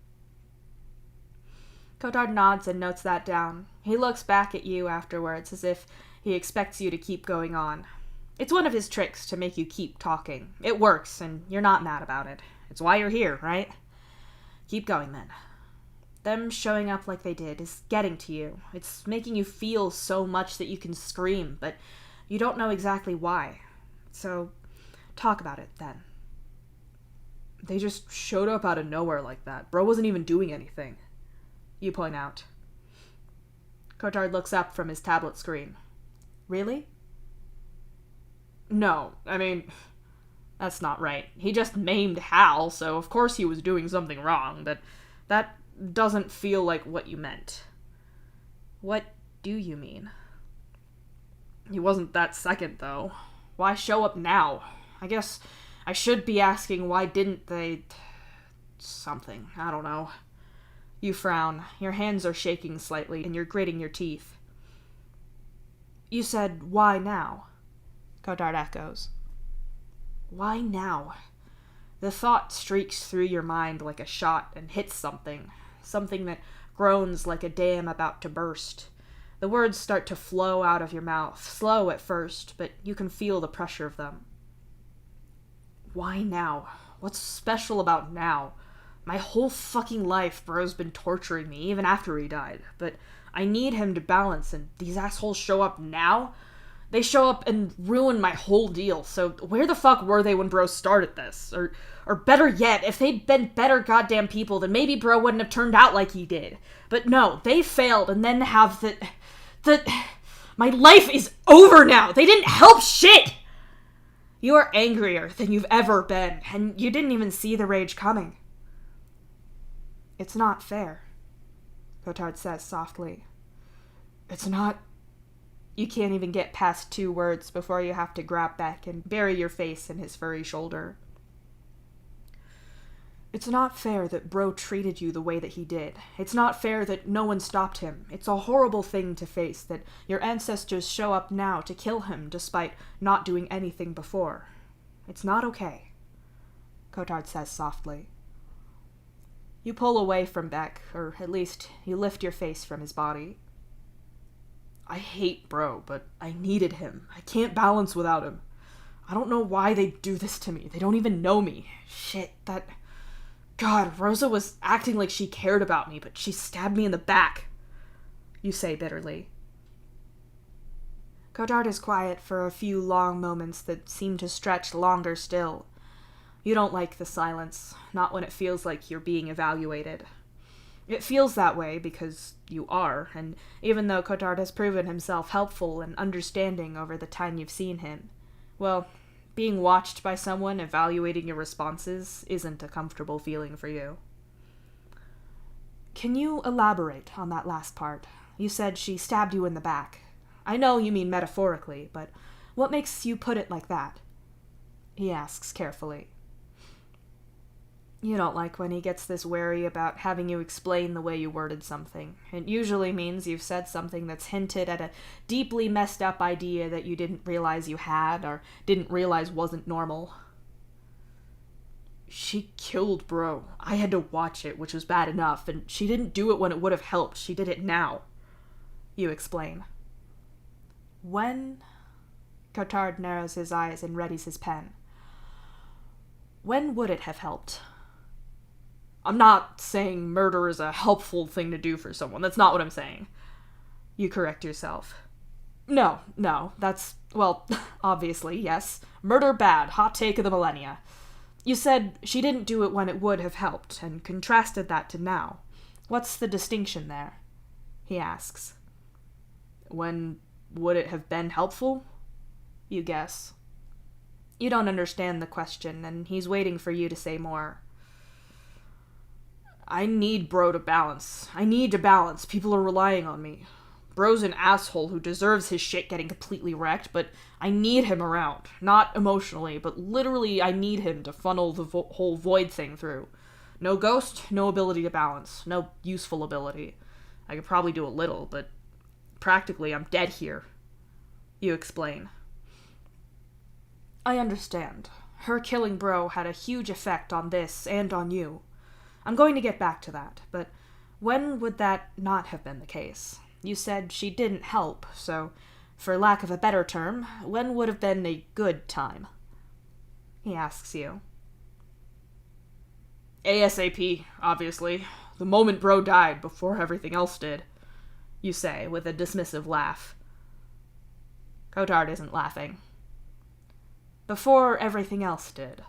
Speaker 1: Cotard nods and notes that down. He looks back at you afterwards as if he expects you to keep going on. It's one of his tricks to make you keep talking. It works, and you're not mad about it. It's why you're here, right? Keep going, then. Them showing up like they did is getting to you. It's making you feel so much that you can scream, but you don't know exactly why. So, talk about it, then.
Speaker 2: They just showed up out of nowhere like that. Bro wasn't even doing anything.
Speaker 1: You point out. Cotard looks up from his tablet screen. Really?
Speaker 2: No, I mean, that's not right. He just maimed Hal, so of course he was doing something wrong, but that doesn't feel like what you meant.
Speaker 1: What do you mean?
Speaker 2: He wasn't that second, though. Why show up now? I guess I should be asking why didn't they... something. I don't know.
Speaker 1: You frown. Your hands are shaking slightly, and you're gritting your teeth. You said, why now? Cotard echoes. Why now? The thought streaks through your mind like a shot and hits something. Something that groans like a dam about to burst. The words start to flow out of your mouth, slow at first, but you can feel the pressure of them. Why now? What's special about now? My whole fucking life, Bro's been torturing me, even after he died. But I need him to balance, and these assholes show up now? They show up and ruin my whole deal, so where the fuck were they when Bro started this? Or better yet, if they'd been better goddamn people, then maybe Bro wouldn't have turned out like he did. But no, they failed, and then have my life is over now! They didn't help shit! You are angrier than you've ever been, and you didn't even see the rage coming. It's not fair, Cotard says softly.
Speaker 2: It's not...
Speaker 1: You can't even get past 2 words before you have to grab back and bury your face in his furry shoulder. It's not fair that Bro treated you the way that he did. It's not fair that no one stopped him. It's a horrible thing to face that your ancestors show up now to kill him despite not doing anything before. It's not okay, Cotard says softly. You pull away from Beck, or at least you lift your face from his body.
Speaker 2: I hate Bro, but I needed him. I can't balance without him. I don't know why they do this to me. They don't even know me. Shit, that... God, Rosa was acting like she cared about me, but she stabbed me in the back. You say bitterly.
Speaker 1: Cotard is quiet for a few long moments that seem to stretch longer still. You don't like the silence, not when it feels like you're being evaluated. It feels that way because you are, and even though Cotard has proven himself helpful and understanding over the time you've seen him, well, being watched by someone evaluating your responses isn't a comfortable feeling for you. Can you elaborate on that last part? You said she stabbed you in the back. I know you mean metaphorically, but what makes you put it like that? He asks carefully. You don't like when he gets this wary about having you explain the way you worded something. It usually means you've said something that's hinted at a deeply messed up idea that you didn't realize you had or didn't realize wasn't normal. She killed bro. I had to watch it, which was bad enough, and she didn't do it when it would have helped. She did it now. You explain. When... Cotard narrows his eyes and readies his pen. When would it have helped? I'm not saying murder is a helpful thing to do for someone. That's not what I'm saying. You correct yourself. No, that's, well, obviously, yes. Murder bad, hot take of the millennia. You said she didn't do it when it would have helped, and contrasted that to now. What's the distinction there? He asks. When would it have been helpful? You guess. You don't understand the question, and he's waiting for you to say more. I need bro to balance. I need to balance. People are relying on me. Bro's an asshole who deserves his shit getting completely wrecked, but I need him around. Not emotionally, but literally I need him to funnel the whole void thing through. No ghost, no ability to balance. No useful ability. I could probably do a little, but practically I'm dead here. You explain. I understand. Her killing bro had a huge effect on this and on you. I'm going to get back to that, but when would that not have been the case? You said she didn't help, so, for lack of a better term, when would have been a good time? He asks you. ASAP, obviously. The moment bro died, before everything else did. You say, with a dismissive laugh. Cotard isn't laughing. Before everything else did.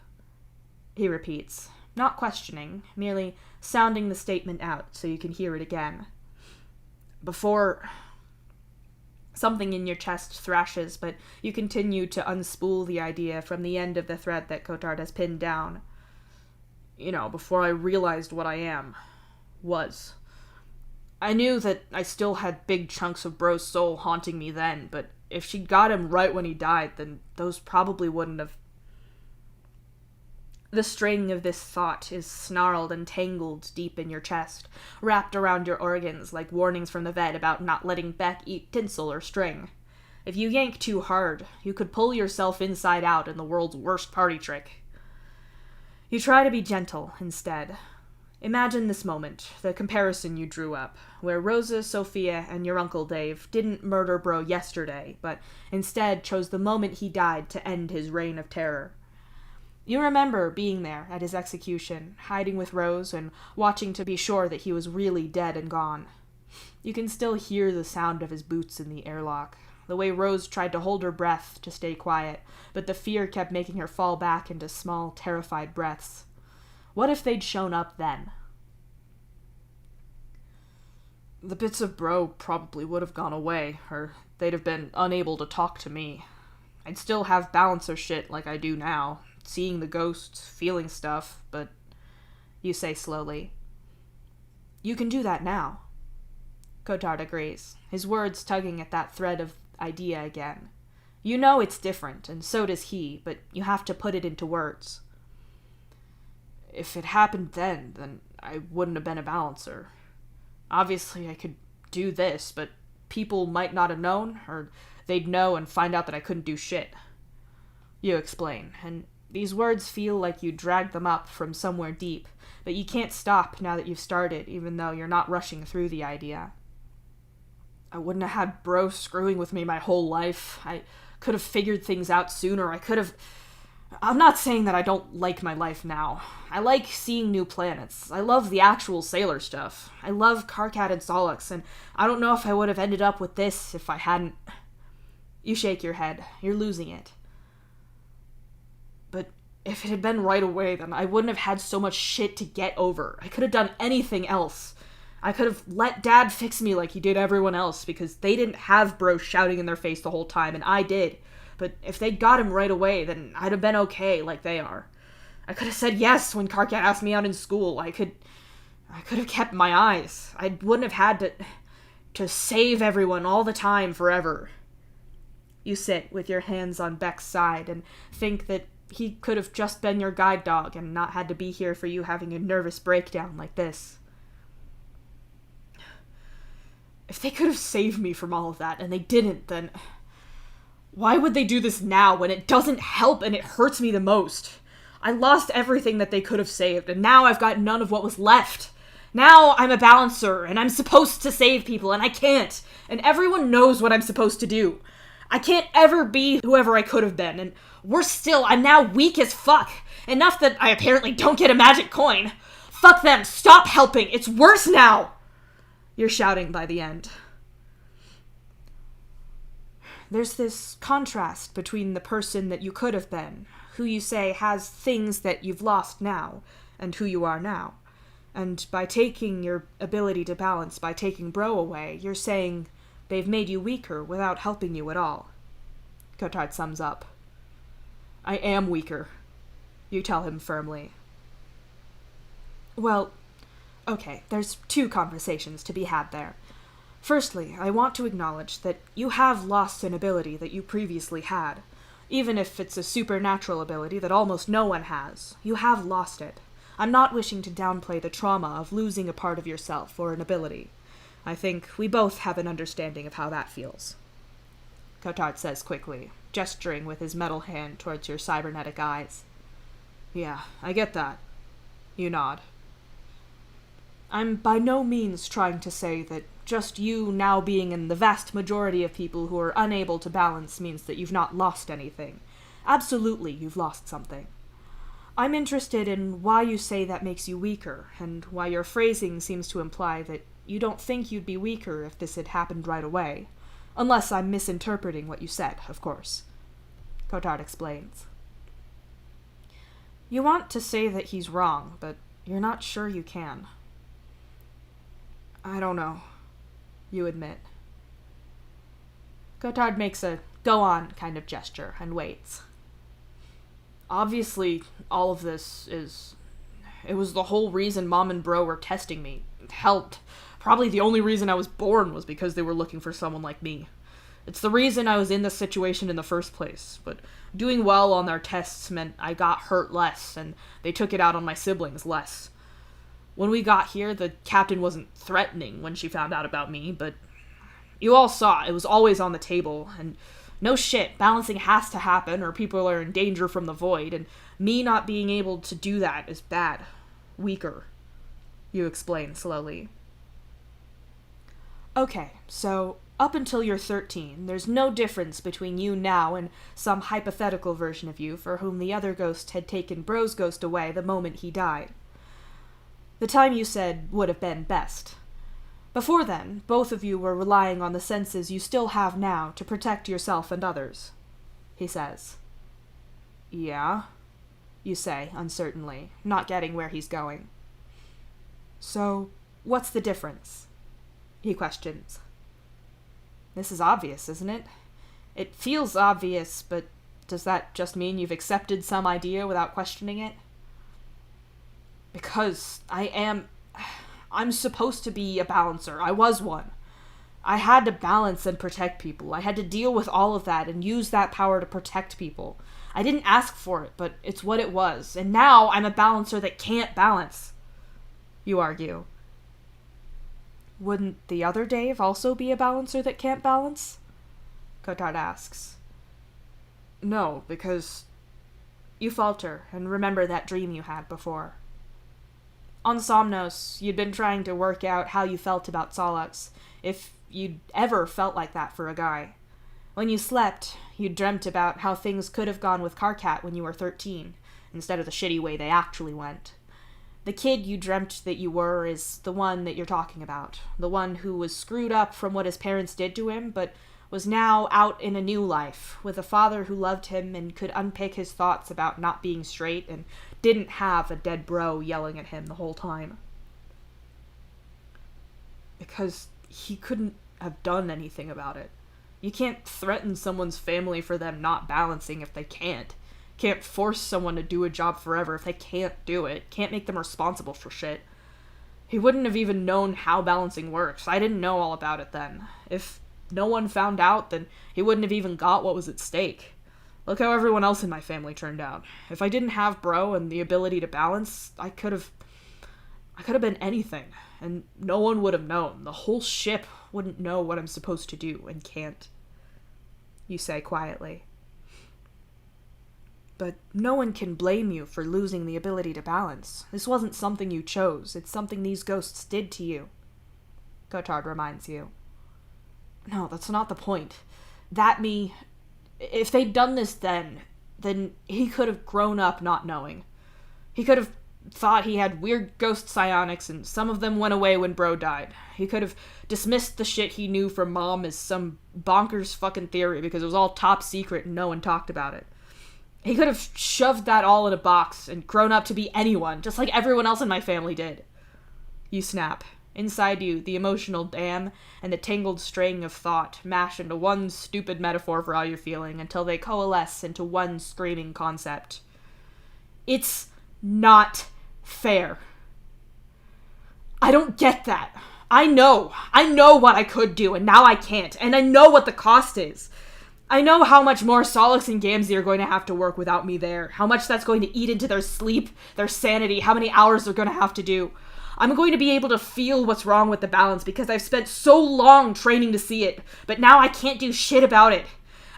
Speaker 1: He repeats. Not questioning, merely sounding the statement out so you can hear it again. Before... Something in your chest thrashes, but you continue to unspool the idea from the end of the thread that Cotard has pinned down. You know, before I realized what I was. I knew that I still had big chunks of bro's soul haunting me then, but if she'd got him right when he died, then those probably wouldn't have... The string of this thought is snarled and tangled deep in your chest, wrapped around your organs like warnings from the vet about not letting Beck eat tinsel or string. If you yank too hard, you could pull yourself inside out in the world's worst party trick. You try to be gentle instead. Imagine this moment, the comparison you drew up, where Rosa, Sophia, and your Uncle Dave didn't murder bro yesterday, but instead chose the moment he died to end his reign of terror. You remember being there at his execution, hiding with Rose and watching to be sure that he was really dead and gone. You can still hear the sound of his boots in the airlock, the way Rose tried to hold her breath to stay quiet, but the fear kept making her fall back into small, terrified breaths. What if they'd shown up then? The bits of bro probably would have gone away, or they'd have been unable to talk to me. I'd still have balancer shit like I do now. Seeing the ghosts, feeling stuff, but you say slowly. You can do that now. Cotard agrees, his words tugging at that thread of idea again. You know it's different, and so does he, but you have to put it into words. If it happened then I wouldn't have been a balancer. Obviously I could do this, but people might not have known, or they'd know and find out that I couldn't do shit. You explain, and these words feel like you dragged them up from somewhere deep, but you can't stop now that you've started, even though you're not rushing through the idea. I wouldn't have had bro screwing with me my whole life. I could have figured things out sooner. I'm not saying that I don't like my life now. I like seeing new planets. I love the actual sailor stuff. I love Karkat and Solix, and I don't know if I would have ended up with this if I hadn't... You shake your head. You're losing it. But if it had been right away, then I wouldn't have had so much shit to get over. I could have done anything else. I could have let Dad fix me like he did everyone else, because they didn't have bro shouting in their face the whole time, and I did. But if they'd got him right away, then I'd have been okay like they are. I could have said yes when Karkat asked me out in school. I could have kept my eyes. I wouldn't have had to save everyone all the time forever. You sit with your hands on Beck's side and think that he could have just been your guide dog and not had to be here for you having a nervous breakdown like this. If they could have saved me from all of that and they didn't, then why would they do this now when it doesn't help and it hurts me the most? I lost everything that they could have saved, and now I've got none of what was left. Now I'm a balancer, and I'm supposed to save people, and I can't. And everyone knows what I'm supposed to do. I can't ever be whoever I could have been, and worse still, I'm now weak as fuck. Enough that I apparently don't get a magic coin. Fuck them, stop helping, it's worse now! You're shouting by the end. There's this contrast between the person that you could have been, who you say has things that you've lost now, and who you are now. And by taking your ability to balance, by taking Bro away, you're saying they've made you weaker without helping you at all. Cotard sums up. I am weaker, you tell him firmly. Well, okay, there's two conversations to be had there. Firstly, I want to acknowledge that you have lost an ability that you previously had. Even if it's a supernatural ability that almost no one has, you have lost it. I'm not wishing to downplay the trauma of losing a part of yourself or an ability. I think we both have an understanding of how that feels. Cotard says quickly, gesturing with his metal hand towards your cybernetic eyes. Yeah, I get that. You nod. I'm by no means trying to say that just you now being in the vast majority of people who are unable to balance means that you've not lost anything. Absolutely, you've lost something. I'm interested in why you say that makes you weaker, and why your phrasing seems to imply that you don't think you'd be weaker if this had happened right away. Unless I'm misinterpreting what you said, of course. Cotard explains. You want to say that he's wrong, but you're not sure you can. I don't know, you admit. Cotard makes a go-on kind of gesture and waits. Obviously, all of this it was the whole reason Mom and Bro were testing me. It helped. Probably the only reason I was born was because they were looking for someone like me. It's the reason I was in this situation in the first place, but doing well on their tests meant I got hurt less, and they took it out on my siblings less. When we got here, the captain wasn't threatening when she found out about me, but you all saw it was always on the table, and no shit, balancing has to happen or people are in danger from the void, and me not being able to do that is bad. Weaker. You explain slowly. Okay, so up until you're 13, there's no difference between you now and some hypothetical version of you for whom the other ghost had taken Bro's ghost away the moment he died. The time you said would have been best. Before then, both of you were relying on the senses you still have now to protect yourself and others, he says. Yeah, you say, uncertainly, not getting where he's going. So, what's the difference? He questions. This is obvious, isn't it? It feels obvious, but does that just mean you've accepted some idea without questioning it? Because I'm supposed to be a balancer. I was one. I had to balance and protect people. I had to deal with all of that and use that power to protect people. I didn't ask for it, but it's what it was. And now I'm a balancer that can't balance. You argue. Wouldn't the other Dave also be a balancer that can't balance? Cotard asks. No, because you falter and remember that dream you had before. On Somnos, you'd been trying to work out how you felt about Solax, if you'd ever felt like that for a guy. When you slept, you dreamt about how things could have gone with Karkat when you were 13, instead of the shitty way they actually went. The kid you dreamt that you were is the one that you're talking about, the one who was screwed up from what his parents did to him, but was now out in a new life, with a father who loved him and could unpick his thoughts about not being straight and didn't have a dead bro yelling at him the whole time. Because he couldn't have done anything about it. You can't threaten someone's family for them not balancing if they can't. Can't force someone to do a job forever if they can't do it. Can't make them responsible for shit. He wouldn't have even known how balancing works. I didn't know all about it then. If
Speaker 2: no one found out, then he wouldn't have even got what was at stake. Look how everyone else in my family turned out. If I didn't have bro and the ability to balance, I could have been anything, and no one would have known. The whole ship wouldn't know what I'm supposed to do and can't. You say quietly. But no one can blame you for losing the ability to balance. This wasn't something you chose. It's something these ghosts did to you. Cotard reminds you. No, that's not the point. If they'd done this then he could have grown up not knowing. He could have thought he had weird ghost psionics and some of them went away when bro died. He could have dismissed the shit he knew from mom as some bonkers fucking theory because it was all top secret and no one talked about it. He could have shoved that all in a box and grown up to be anyone, just like everyone else in my family did. You snap. Inside you, the emotional dam and the tangled string of thought mash into one stupid metaphor for all you're feeling until they coalesce into one screaming concept. It's not fair. I don't get that. I know what I could do, and now I can't, and I know what the cost is. I know how much more Solix and Gamzee are going to have to work without me there, how much that's going to eat into their sleep, their sanity, how many hours they're going to have to do. I'm going to be able to feel what's wrong with the balance because I've spent so long training to see it, but now I can't do shit about it.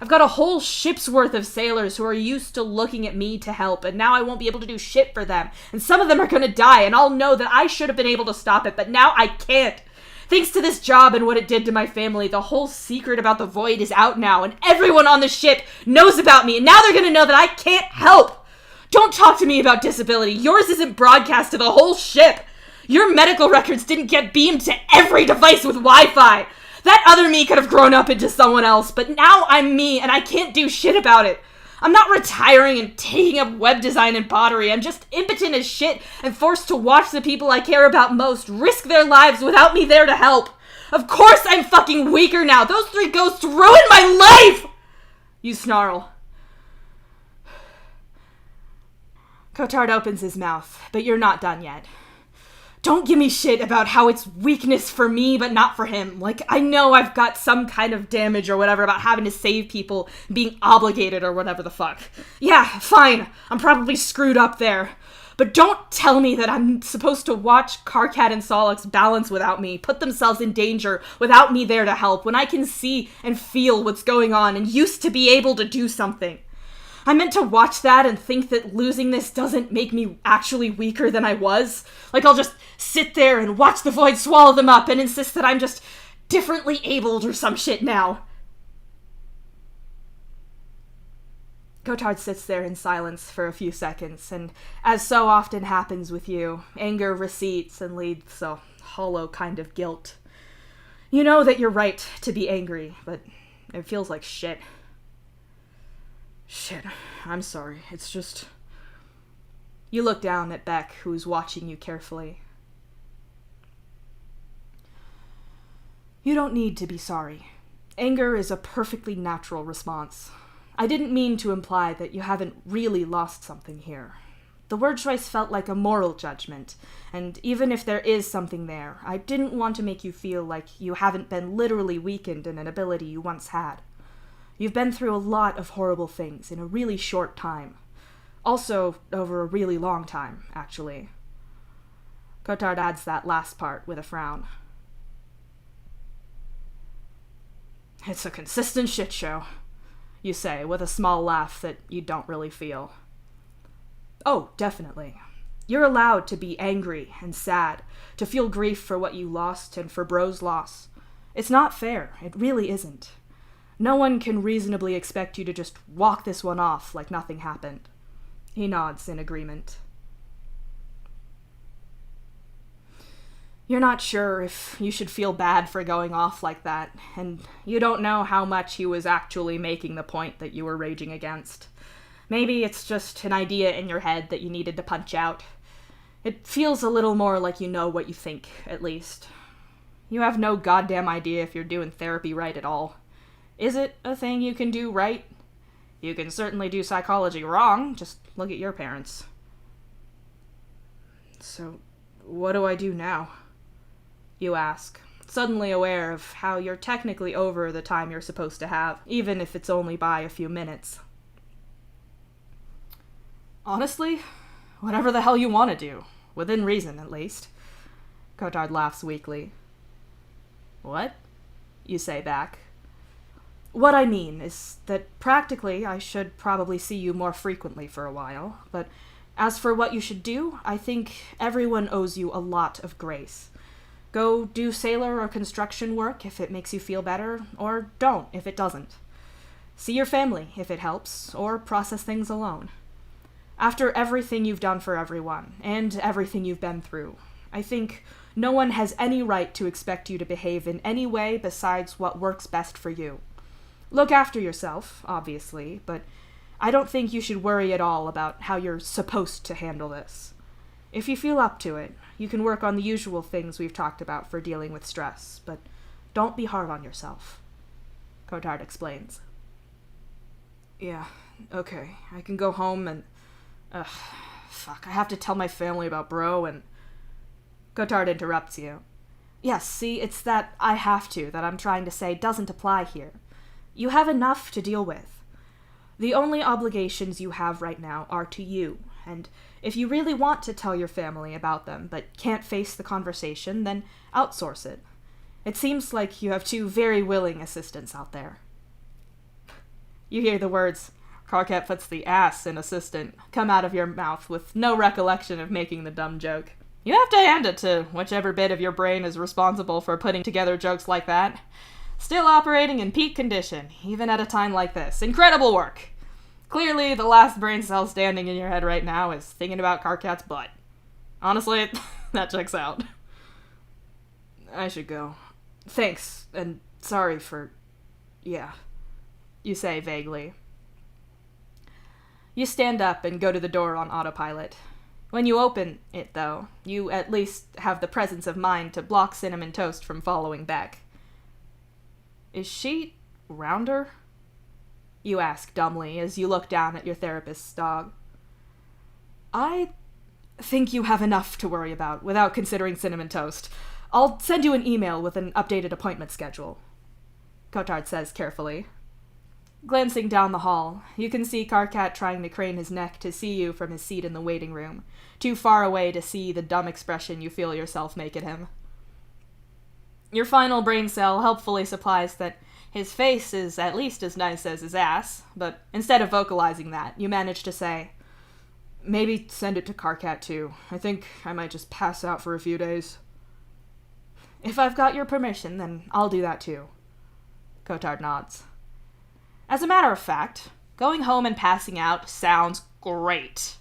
Speaker 2: I've got a whole ship's worth of sailors who are used to looking at me to help, and now I won't be able to do shit for them. And some of them are going to die, and I'll know that I should have been able to stop it, but now I can't. Thanks to this job and what it did to my family, the whole secret about the void is out now, and everyone on the ship knows about me, and now they're going to know that I can't help. Don't talk to me about disability. Yours isn't broadcast to the whole ship. Your medical records didn't get beamed to every device with Wi-Fi. That other me could have grown up into someone else, but now I'm me, and I can't do shit about it. I'm not retiring and taking up web design and pottery. I'm just impotent as shit and forced to watch the people I care about most risk their lives without me there to help. Of course I'm fucking weaker now. Those 3 ghosts ruined my life! You snarl. Cotard opens his mouth, but you're not done yet. Don't give me shit about how it's weakness for me, but not for him. Like, I know I've got some kind of damage or whatever about having to save people, being obligated or whatever the fuck. Yeah, fine. I'm probably screwed up there. But don't tell me that I'm supposed to watch Karkat and Solix balance without me, put themselves in danger without me there to help, when I can see and feel what's going on and used to be able to do something. I meant to watch that and think that losing this doesn't make me actually weaker than I was. Like I'll just sit there and watch the void swallow them up and insist that I'm just differently abled or some shit now. Cotard sits there in silence for a few seconds, and as so often happens with you, anger recedes and leads a hollow kind of guilt. You know that you're right to be angry, but it feels like shit. Shit, I'm sorry. It's just... You look down at Beck, who's watching you carefully. You don't need to be sorry. Anger is a perfectly natural response. I didn't mean to imply that you haven't really lost something here. The word choice felt like a moral judgment, and even if there is something there, I didn't want to make you feel like you haven't been literally weakened in an ability you once had. You've been through a lot of horrible things in a really short time. Also, over a really long time, actually. Cotard adds that last part with a frown. It's a consistent shit show, you say, with a small laugh that you don't really feel. Oh, definitely. You're allowed to be angry and sad, to feel grief for what you lost and for Bro's loss. It's not fair. It really isn't. No one can reasonably expect you to just walk this one off like nothing happened. He nods in agreement. You're not sure if you should feel bad for going off like that, and you don't know how much he was actually making the point that you were raging against. Maybe it's just an idea in your head that you needed to punch out. It feels a little more like you know what you think, at least. You have no goddamn idea if you're doing therapy right at all. Is it a thing you can do right? You can certainly do psychology wrong. Just look at your parents. So, what do I do now? You ask,
Speaker 1: suddenly aware of how you're technically over the time you're supposed to have, even if it's only by a few minutes.
Speaker 2: Honestly, whatever the hell you want to do. Within reason, at least. Cotard laughs weakly. What? You say back. What I mean is that practically I should probably see you more frequently for a while, but as for what you should do, I think everyone owes you a lot of grace. Go do sailor or construction work if it makes you feel better, or don't if it doesn't. See your family if it helps, or process things alone. After everything you've done for everyone, and everything you've been through, I think no one has any right to expect you to behave in any way besides what works best for you. Look after yourself, obviously, but I don't think you should worry at all about how you're supposed to handle this. If you feel up to it, you can work on the usual things we've talked about for dealing with stress, but don't be hard on yourself. Cotard explains. Yeah, okay, I can go home and... fuck, I have to tell my family about bro and... Cotard interrupts you. Yes, see, it's that I have to that I'm trying to say doesn't apply here. You have enough to deal with. The only obligations you have right now are to you, and if you really want to tell your family about them but can't face the conversation, then outsource it. It seems like you have two very willing assistants out there. You hear the words, Carcat puts the ass in assistant, come out of your mouth with no recollection of making the dumb joke. You have to hand it to whichever bit of your brain is responsible for putting together jokes like that. Still operating in peak condition, even at a time like this. Incredible work! Clearly, the last brain cell standing in your head right now is thinking about Carcat's butt. Honestly, that checks out. I should go. Thanks, and sorry for... yeah, you say vaguely. You stand up and go to the door on autopilot. When you open it, though, you at least have the presence of mind to block Cinnamon Toast from following back. Is she rounder? You ask dumbly as you look down at your therapist's dog. I think you have enough to worry about without considering Cinnamon Toast. I'll send you an email with an updated appointment schedule, Cotard says carefully. Glancing down the hall, you can see Carcat trying to crane his neck to see you from his seat in the waiting room, too far away to see the dumb expression you feel yourself make at him. Your final brain cell helpfully supplies that his face is at least as nice as his ass, but instead of vocalizing that, you manage to say, maybe send it to Carcat too. I think I might just pass out for a few days. If I've got your permission, then I'll do that too. Cotard nods. As a matter of fact, going home and passing out sounds great.